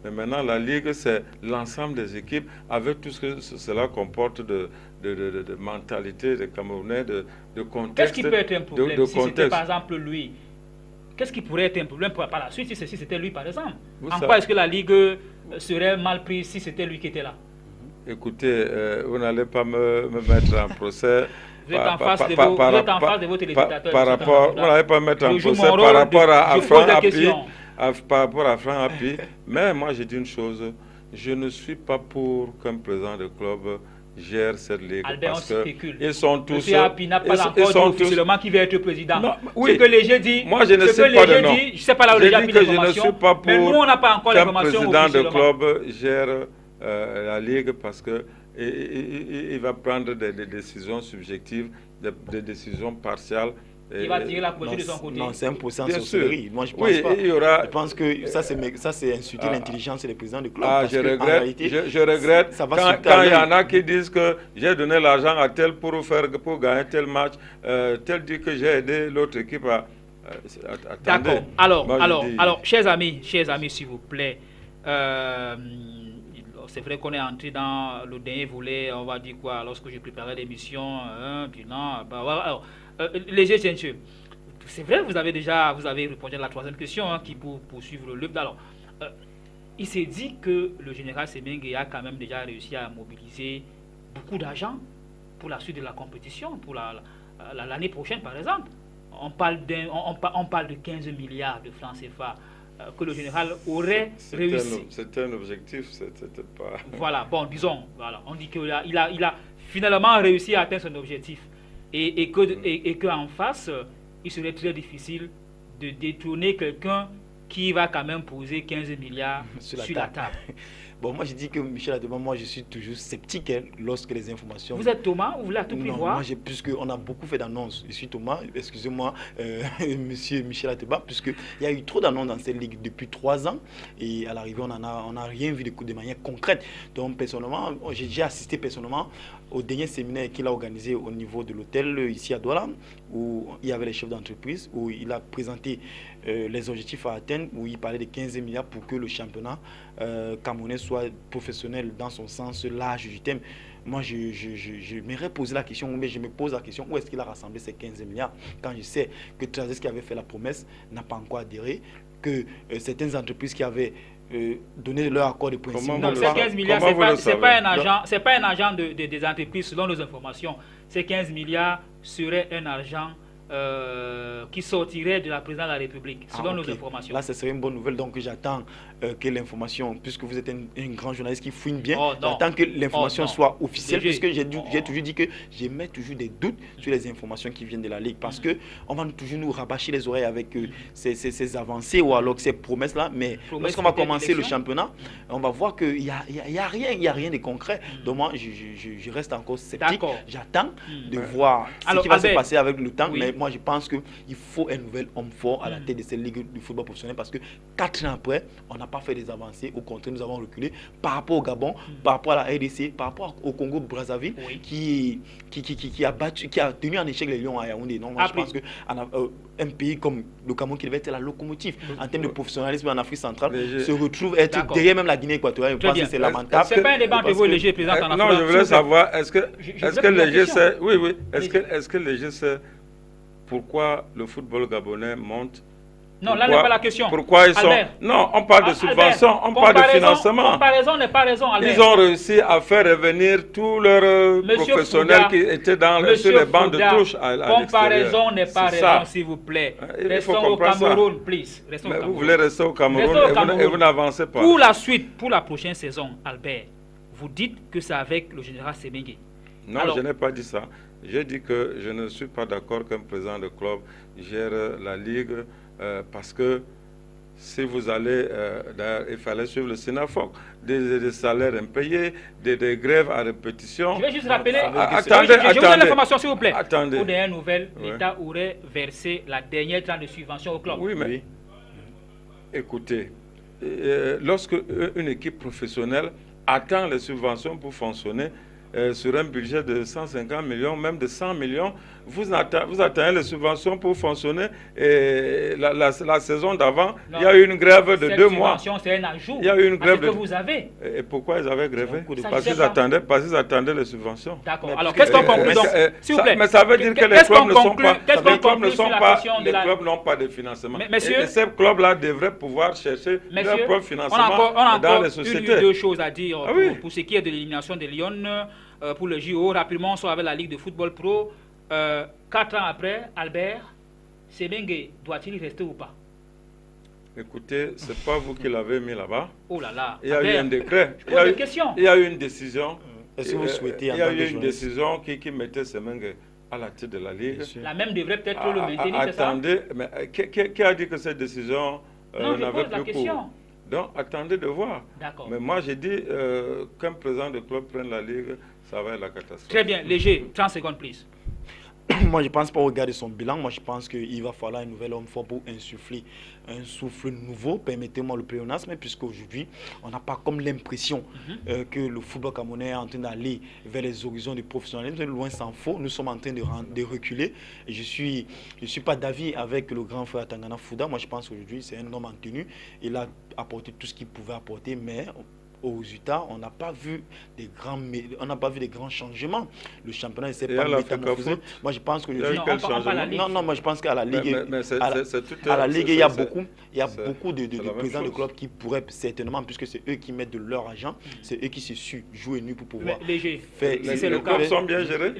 Mais maintenant, la Ligue, c'est l'ensemble des équipes avec tout ce que cela comporte de mentalité, de Camerounais, de contexte. Qu'est-ce qui peut être un problème si c'était par exemple lui? Qu'est-ce qui pourrait être un problème par la suite si c'était lui par exemple? En quoi est-ce que la Ligue serait mal prise si c'était lui qui était là? Écoutez, vous n'allez pas me mettre en procès. Vous êtes en face de vos téléspectateurs. Vous n'allez pas me mettre en procès par rapport à Franck Hapi. Par rapport à Franck Hapi. Mais moi, j'ai dit une chose. Je ne suis pas pour qu'un président de club gère cette ligue. Albert, parce on que spécule. ils sont tous... Monsieur Api n'a pas encore dit officiellement qui va être président. Non, oui. Ce que les gens disent, moi je ne sais pas de nom. Je ne sais pas là où les gens disent l'information, mais nous on n'a pas encore l'information officiellement. Le président de club gère la ligue parce que il va prendre des décisions subjectives, des décisions partiales. Il va tirer la couverture de son côté. Non, c'est 1% sorcellerie. Moi, je pense oui, pas. Il y aura... Je pense que ça, c'est insulter l'intelligence des présidents de club. Ah, je regrette. Quand il y en a qui disent que j'ai donné l'argent à tel pour gagner tel match, tel dit que j'ai aidé l'autre équipe à... D'accord. Alors, chers amis, s'il vous plaît, c'est vrai qu'on est entré dans le dernier volet, on va dire quoi, lorsque j'ai préparé l'émission, bilan, alors, les jeunes, c'est vrai, vous avez répondu à la troisième question qui pour poursuivre le alors, il s'est dit que le général Semengue a quand même déjà réussi à mobiliser beaucoup d'argent pour la suite de la compétition, pour l'année prochaine par exemple. On parle de 15 milliards de francs CFA que le général aurait réussi. C'était un objectif, c'était pas... Voilà, bon, disons, voilà, on dit qu'il a finalement réussi à atteindre son objectif. Et qu'en face, il serait très difficile de détourner quelqu'un qui va quand même poser 15 milliards sur la table. Bon, moi je dis que Michel Ateba, moi je suis toujours sceptique lorsque les informations... Vous êtes Thomas, vous voulez à tout prix voir? Moi, puisqu'on a beaucoup fait d'annonces, je suis Thomas, excusez-moi, monsieur Michel Ateba, puisqu'il y a eu trop d'annonces dans cette ligue depuis 3 ans, et à l'arrivée, on n'a rien vu de manière concrète. Donc, personnellement, j'ai assisté personnellement au dernier séminaire qu'il a organisé au niveau de l'hôtel ici à Douala, où il y avait les chefs d'entreprise, où il a présenté les objectifs à atteindre, où il parlait de 15 milliards pour que le championnat camerounais soit professionnel dans son sens large du thème. Moi, je m'aurais posé la question, mais je me pose la question, où est-ce qu'il a rassemblé ces 15 milliards quand je sais que Trazes qui avait fait la promesse n'a pas encore adhéré, que certaines entreprises qui avaient donné leur accord de principe. Non, ces 15 milliards, ce n'est pas un argent des entreprises selon nos informations. Ces 15 milliards seraient un argent qui sortirait de la présidence de la République, selon nos informations. Là, ce serait une bonne nouvelle, donc j'attends que l'information, puisque vous êtes un grand journaliste qui fouine bien, j'attends que l'information soit officielle, puisque j'ai toujours dit que j'émets toujours des doutes sur les informations qui viennent de la Ligue, parce qu'on va toujours nous rabâcher les oreilles avec ces avancées ou alors ces promesses-là, mais lorsqu'on va commencer le championnat, on va voir qu'il n'y a rien de concret. Donc moi, je reste encore sceptique, j'attends de voir ce qui va se passer avec le temps, mais moi je pense qu'il faut un nouvel homme fort à la tête de cette ligue du football professionnel, parce que 4 ans après, on n'a pas fait des avancées, au contraire nous avons reculé par rapport au Gabon, par rapport à la RDC, par rapport au Congo-Brazzaville, qui a tenu en échec les Lions à Yaoundé. Non, moi je pense qu'un pays comme le Cameroun qui devait être la locomotive en termes de professionnalisme en Afrique centrale se retrouve être derrière même la Guinée équatoriale. Je pense que c'est lamentable. C'est pas un débat entre vous et les G présents en Afrique. Non, je voulais savoir, est-ce que les G sait, est-ce que les G sait pourquoi le football gabonais monte? Non, là n'est pas la question. Pourquoi ils sont... Non, on parle de subventions, on parle de financement. Comparaison n'est pas raison, Albert. Ils ont réussi à faire revenir tous leurs professionnels qui étaient sur les bancs de touche à l'extérieur. Comparaison n'est pas raison, s'il vous plaît. Restons au Cameroun, please. Vous voulez rester au Cameroun et vous n'avancez pas. Pour la suite, pour la prochaine saison, Albert, vous dites que c'est avec le général Semengue. Non, je n'ai pas dit ça. J'ai dit que je ne suis pas d'accord qu'un président de club gère la Ligue parce que si vous allez, il fallait suivre le Sénafoc, des salaires impayés, des grèves à répétition. Je vais juste rappeler, attendez, je vous donne l'information s'il vous plaît. Attendez. Aux dernières nouvelles, l'État aurait versé la dernière tranche de subvention au club. Oui, mais écoutez, lorsque une équipe professionnelle attend les subventions pour fonctionner, sur un budget de 150 millions, même de 100 millions, vous atteignez les subventions pour fonctionner. Et la saison d'avant, il y a eu une grève de 2 mois. C'est un ajout. Il y a eu une grève que vous avez. Et pourquoi ils avaient grévé? Parce qu'ils attendaient les subventions. D'accord. Alors, qu'est-ce qu'on conclut donc? S'il vous plaît. Mais ça veut dire que les clubs n'ont pas de financement. Et ces clubs-là devraient pouvoir chercher leur propre financement dans les sociétés. On a encore 2 choses à dire pour ce qui est de l'élimination des Lions. Pour le JO, rapidement, on sort avec la Ligue de football pro. 4 ans après, Albert, Semengue doit-il y rester ou pas? Écoutez, ce n'est pas vous qui l'avez mis là-bas. Oh là là. Il y a eu un décret. Il y a eu une décision Est-ce que vous souhaitez... Il y a eu une décision qui mettait Semengue à la tête de la Ligue. La même devrait peut-être le maintenir, c'est ça? Attendez, mais qui a dit que cette décision n'avait plus cours? Donc, attendez de voir. Mais moi, j'ai dit qu'un président de club prenne la Ligue, ça va être la catastrophe. Très bien. Léger, 30 secondes, please. Moi, je ne pense pas regarder son bilan. Moi, je pense qu'il va falloir un nouvel homme fort pour insuffler un souffle nouveau. Permettez-moi le pléonasme, puisqu'aujourd'hui, on n'a pas comme l'impression que le football camerounais est en train d'aller vers les horizons du professionnalisme. Loin s'en faut. Nous sommes en train de reculer. Et je suis pas d'avis avec le grand frère Tangana Fouda. Moi, je pense qu'aujourd'hui, c'est un homme en tenue. Il a apporté tout ce qu'il pouvait apporter, mais... au résultat, on n'a pas vu des grands changements. Le championnat ne s'est pas métamorphosé. Moi, je pense que moi, je pense qu'à la Ligue, il y a beaucoup de présidents de clubs qui pourraient certainement, puisque c'est eux qui mettent de leur argent, c'est eux qui se suent jouer nu pour pouvoir faire. Les clubs sont bien gérés.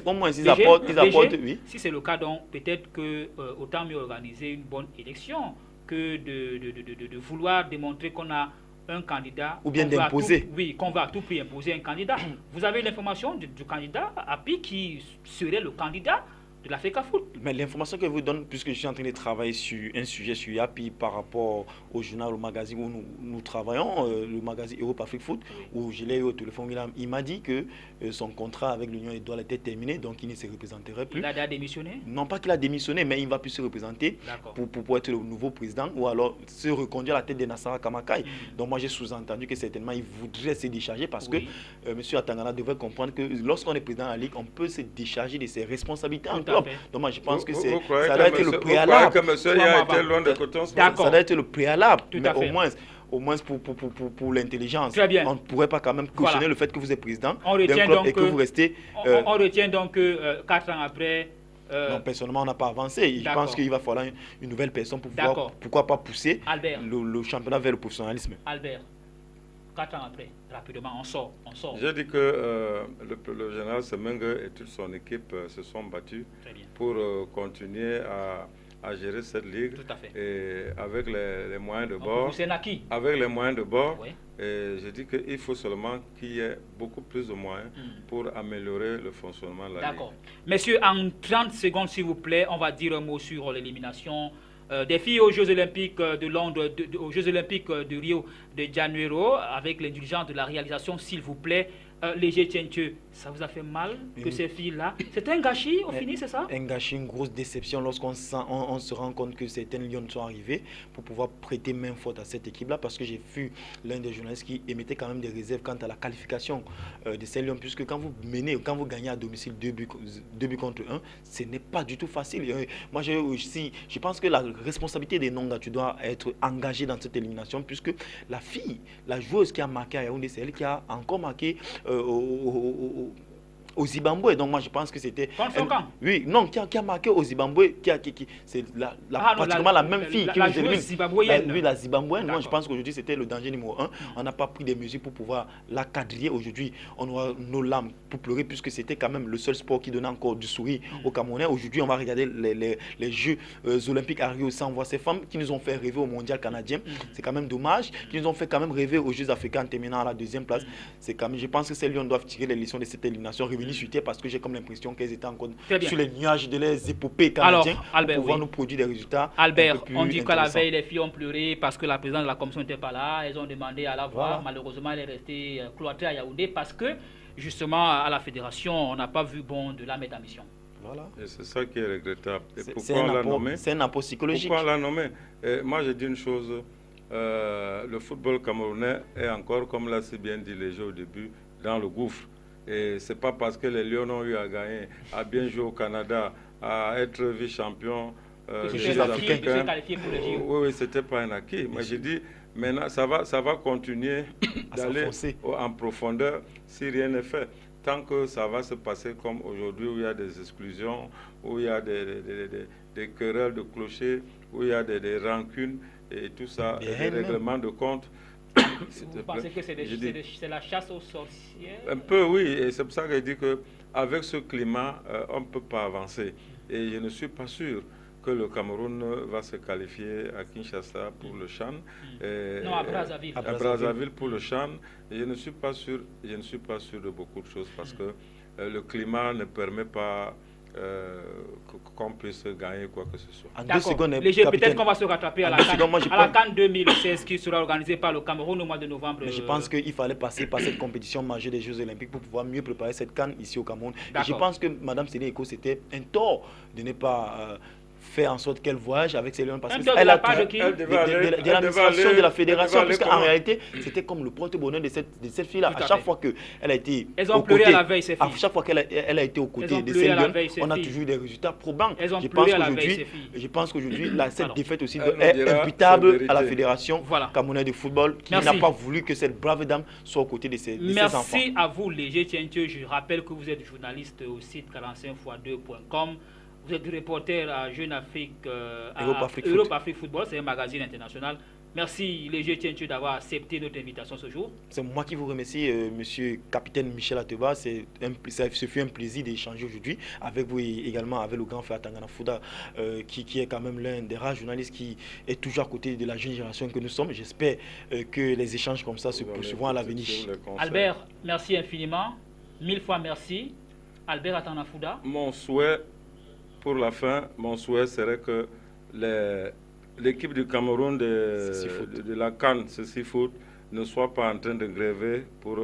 Au moins, ils apportent, oui. Si c'est le cas, donc peut-être que autant mieux organiser une bonne élection que de vouloir démontrer qu'on a un candidat, ou bien d'imposer. Oui, qu'on va à tout prix imposer un candidat. Vous avez l'information du candidat API qui serait le candidat de la FECAFOOT. Mais l'information que je vous donne, puisque je suis en train de travailler sur un sujet sur API par rapport au journal, au magazine où nous travaillons, le magazine Europe Afrique Foot, où je l'ai eu au téléphone, il m'a dit que son contrat avec l'Union étoile était terminé, donc il ne se représenterait plus. Il a déjà démissionné? Non, pas qu'il a démissionné, mais il ne va plus se représenter pour être le nouveau président, ou alors se reconduire à la tête de Nassara Kamakai. Donc moi j'ai sous-entendu que certainement il voudrait se décharger, parce que M. Atangana devrait comprendre que lorsqu'on est président de la Ligue, on peut se décharger de ses responsabilités en club. Donc moi je pense que ça doit être le préalable. Ça doit être le préalable, mais au moins pour l'intelligence. On ne pourrait pas quand même cautionner le fait que vous êtes président d'un club et que vous restez... On retient donc que 4 ans après... Non, personnellement, on n'a pas avancé. Je pense qu'il va falloir une nouvelle personne pour pouvoir, pourquoi pas pousser le championnat vers le professionnalisme. Albert, 4 ans après, rapidement, on sort. J'ai dit que le général Semengue et toute son équipe se sont battus pour continuer à gérer cette ligue. Tout à fait. Et avec les moyens de bord. C'est acquis. Avec les moyens de bord. Oui. Et je dis qu'il faut seulement qu'il y ait beaucoup plus de moyens pour améliorer le fonctionnement de la ligue. D'accord. Messieurs, en 30 secondes, s'il vous plaît, on va dire un mot sur l'élimination des filles aux Jeux Olympiques de Londres, aux Jeux Olympiques de Rio de Janeiro, avec l'indulgence de la réalisation, s'il vous plaît. Léger Tientieux, ça vous a fait mal que ces filles-là... C'est un gâchis au fini, c'est ça? Un gâchis, une grosse déception lorsqu'on se rend compte que certaines Lions sont arrivées pour pouvoir prêter main forte à cette équipe-là, parce que j'ai vu l'un des journalistes qui émettait quand même des réserves quant à la qualification de ces Lions, puisque quand vous menez, quand vous gagnez à domicile 2 buts contre 1, ce n'est pas du tout facile. Moi, je pense que la responsabilité des Nonga, tu dois être engagé dans cette élimination, puisque la fille, la joueuse qui a marqué à Yaoundé, c'est elle qui a encore marqué au Zimbabwe. Donc moi je pense que c'était... Oui, non, qui a marqué au Zimbabwe, c'est pratiquement la même fille qui nous élimine. Oui, la Zimbabwéenne. Moi je pense qu'aujourd'hui c'était le danger numéro 1. On n'a pas pris des mesures pour pouvoir la quadriller. Aujourd'hui on aura nos larmes pour pleurer, puisque c'était quand même le seul sport qui donnait encore du sourire aux Camerounais. Aujourd'hui on va regarder les Jeux Olympiques à Rio sans voir ces femmes qui nous ont fait rêver au mondial canadien. C'est quand même dommage. Qui nous ont fait quand même rêver aux Jeux africains en terminant à la 2e place. C'est quand même, je pense que ces Lions doivent tirer les leçons de cette élimination, parce que j'ai comme l'impression qu'elles étaient encore sur les nuages de les épopées canadiennes pour pouvoir nous produire des résultats. Albert, on dit qu'à la veille, les filles ont pleuré parce que la présidente de la commission n'était pas là. Elles ont demandé à la voir. Malheureusement, elle est restée cloîtrée à Yaoundé parce que, justement, à la fédération, on n'a pas vu bon de la mettre en mission. Voilà. Et c'est ça qui est regrettable. Et pourquoi on l'a nommé? C'est un apport psychologique. Pourquoi on l'a nommé? Moi, je dis une chose. Le football camerounais est encore, comme l'a si bien dit les jeux au début, dans le gouffre. Et ce n'est pas parce que les Lions ont eu à gagner, à bien jouer au Canada, à être vice-champion des Jeux africains. Oui, ce n'était pas un acquis. Mais j'ai dit, maintenant, ça va continuer d'aller en profondeur si rien n'est fait. Tant que ça va se passer comme aujourd'hui, où il y a des exclusions, où il y a des querelles de clochers, où il y a des rancunes et tout ça, des règlements de compte. Vous pensez que c'est la chasse aux sorcières? Un peu, oui. Et c'est pour ça que je dis qu'avec ce climat, on ne peut pas avancer. Et je ne suis pas sûr que le Cameroun va se qualifier à Kinshasa pour le CHAN. Non, à Brazzaville. À Brazzaville pour le CHAN. Et je ne suis pas sûr de beaucoup de choses parce que le climat ne permet pas qu'on puisse gagner quoi que ce soit. D'accord. Peut-être qu'on va se rattraper à la CAN 2016 qui sera organisée par le Cameroun au mois de novembre. Mais je pense qu'il fallait passer par cette compétition majeure des Jeux Olympiques pour pouvoir mieux préparer cette CAN ici au Cameroun. Et je pense que Mme Céline Eko, c'était un tort de ne pas faire en sorte qu'elle voyage avec ses lions parce qu'elle a de l'administration de la fédération, puisqu'en réalité c'était comme le porte-bonheur de cette fille-là. À chaque fois qu'elle a été aux côtés, à chaque fois qu'elle a été aux côtés de ces lions, on a toujours des résultats probants. Je pense qu'aujourd'hui cette défaite aussi est imputable à la fédération camerounaise de football qui n'a pas voulu que cette brave dame soit aux côtés de ses enfants. Merci à vous, Léger Tientieux. Je rappelle que vous êtes journaliste au site 45x2.com. Vous êtes reporter à Jeune Afrique, Europe Afrique Football, c'est un magazine international. Merci Léger Tientieux d'avoir accepté notre invitation ce jour. C'est moi qui vous remercie, monsieur capitaine Michel Ateba. Ce fut un plaisir d'échanger aujourd'hui avec vous et également avec le grand frère Tangana Fouda, qui est quand même l'un des rares journalistes qui est toujours à côté de la jeune génération que nous sommes. J'espère que les échanges comme ça se poursuivront à l'avenir. Albert, merci infiniment. 1000 fois merci. Albert Tangana Fouda. Mon souhait pour la fin, mon souhait serait que l'équipe du Cameroun de la CAN Ceci-Foot ne soit pas en train de gréver pour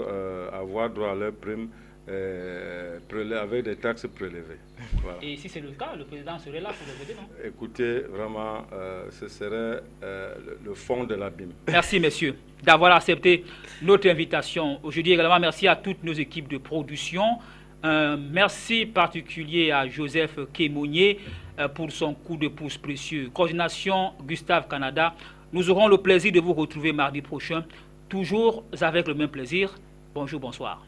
avoir droit à leur prime avec des taxes prélevées. Voilà. Et si c'est le cas, le président serait là pour les aider, non? Écoutez, vraiment, ce serait le fond de l'abîme. Merci, messieurs, d'avoir accepté notre invitation. Aujourd'hui également, merci à toutes nos équipes de production. Merci particulier à Joseph Kémounier pour son coup de pouce précieux. Coordination Gustave Canada. Nous aurons le plaisir de vous retrouver mardi prochain, toujours avec le même plaisir. Bonjour, bonsoir.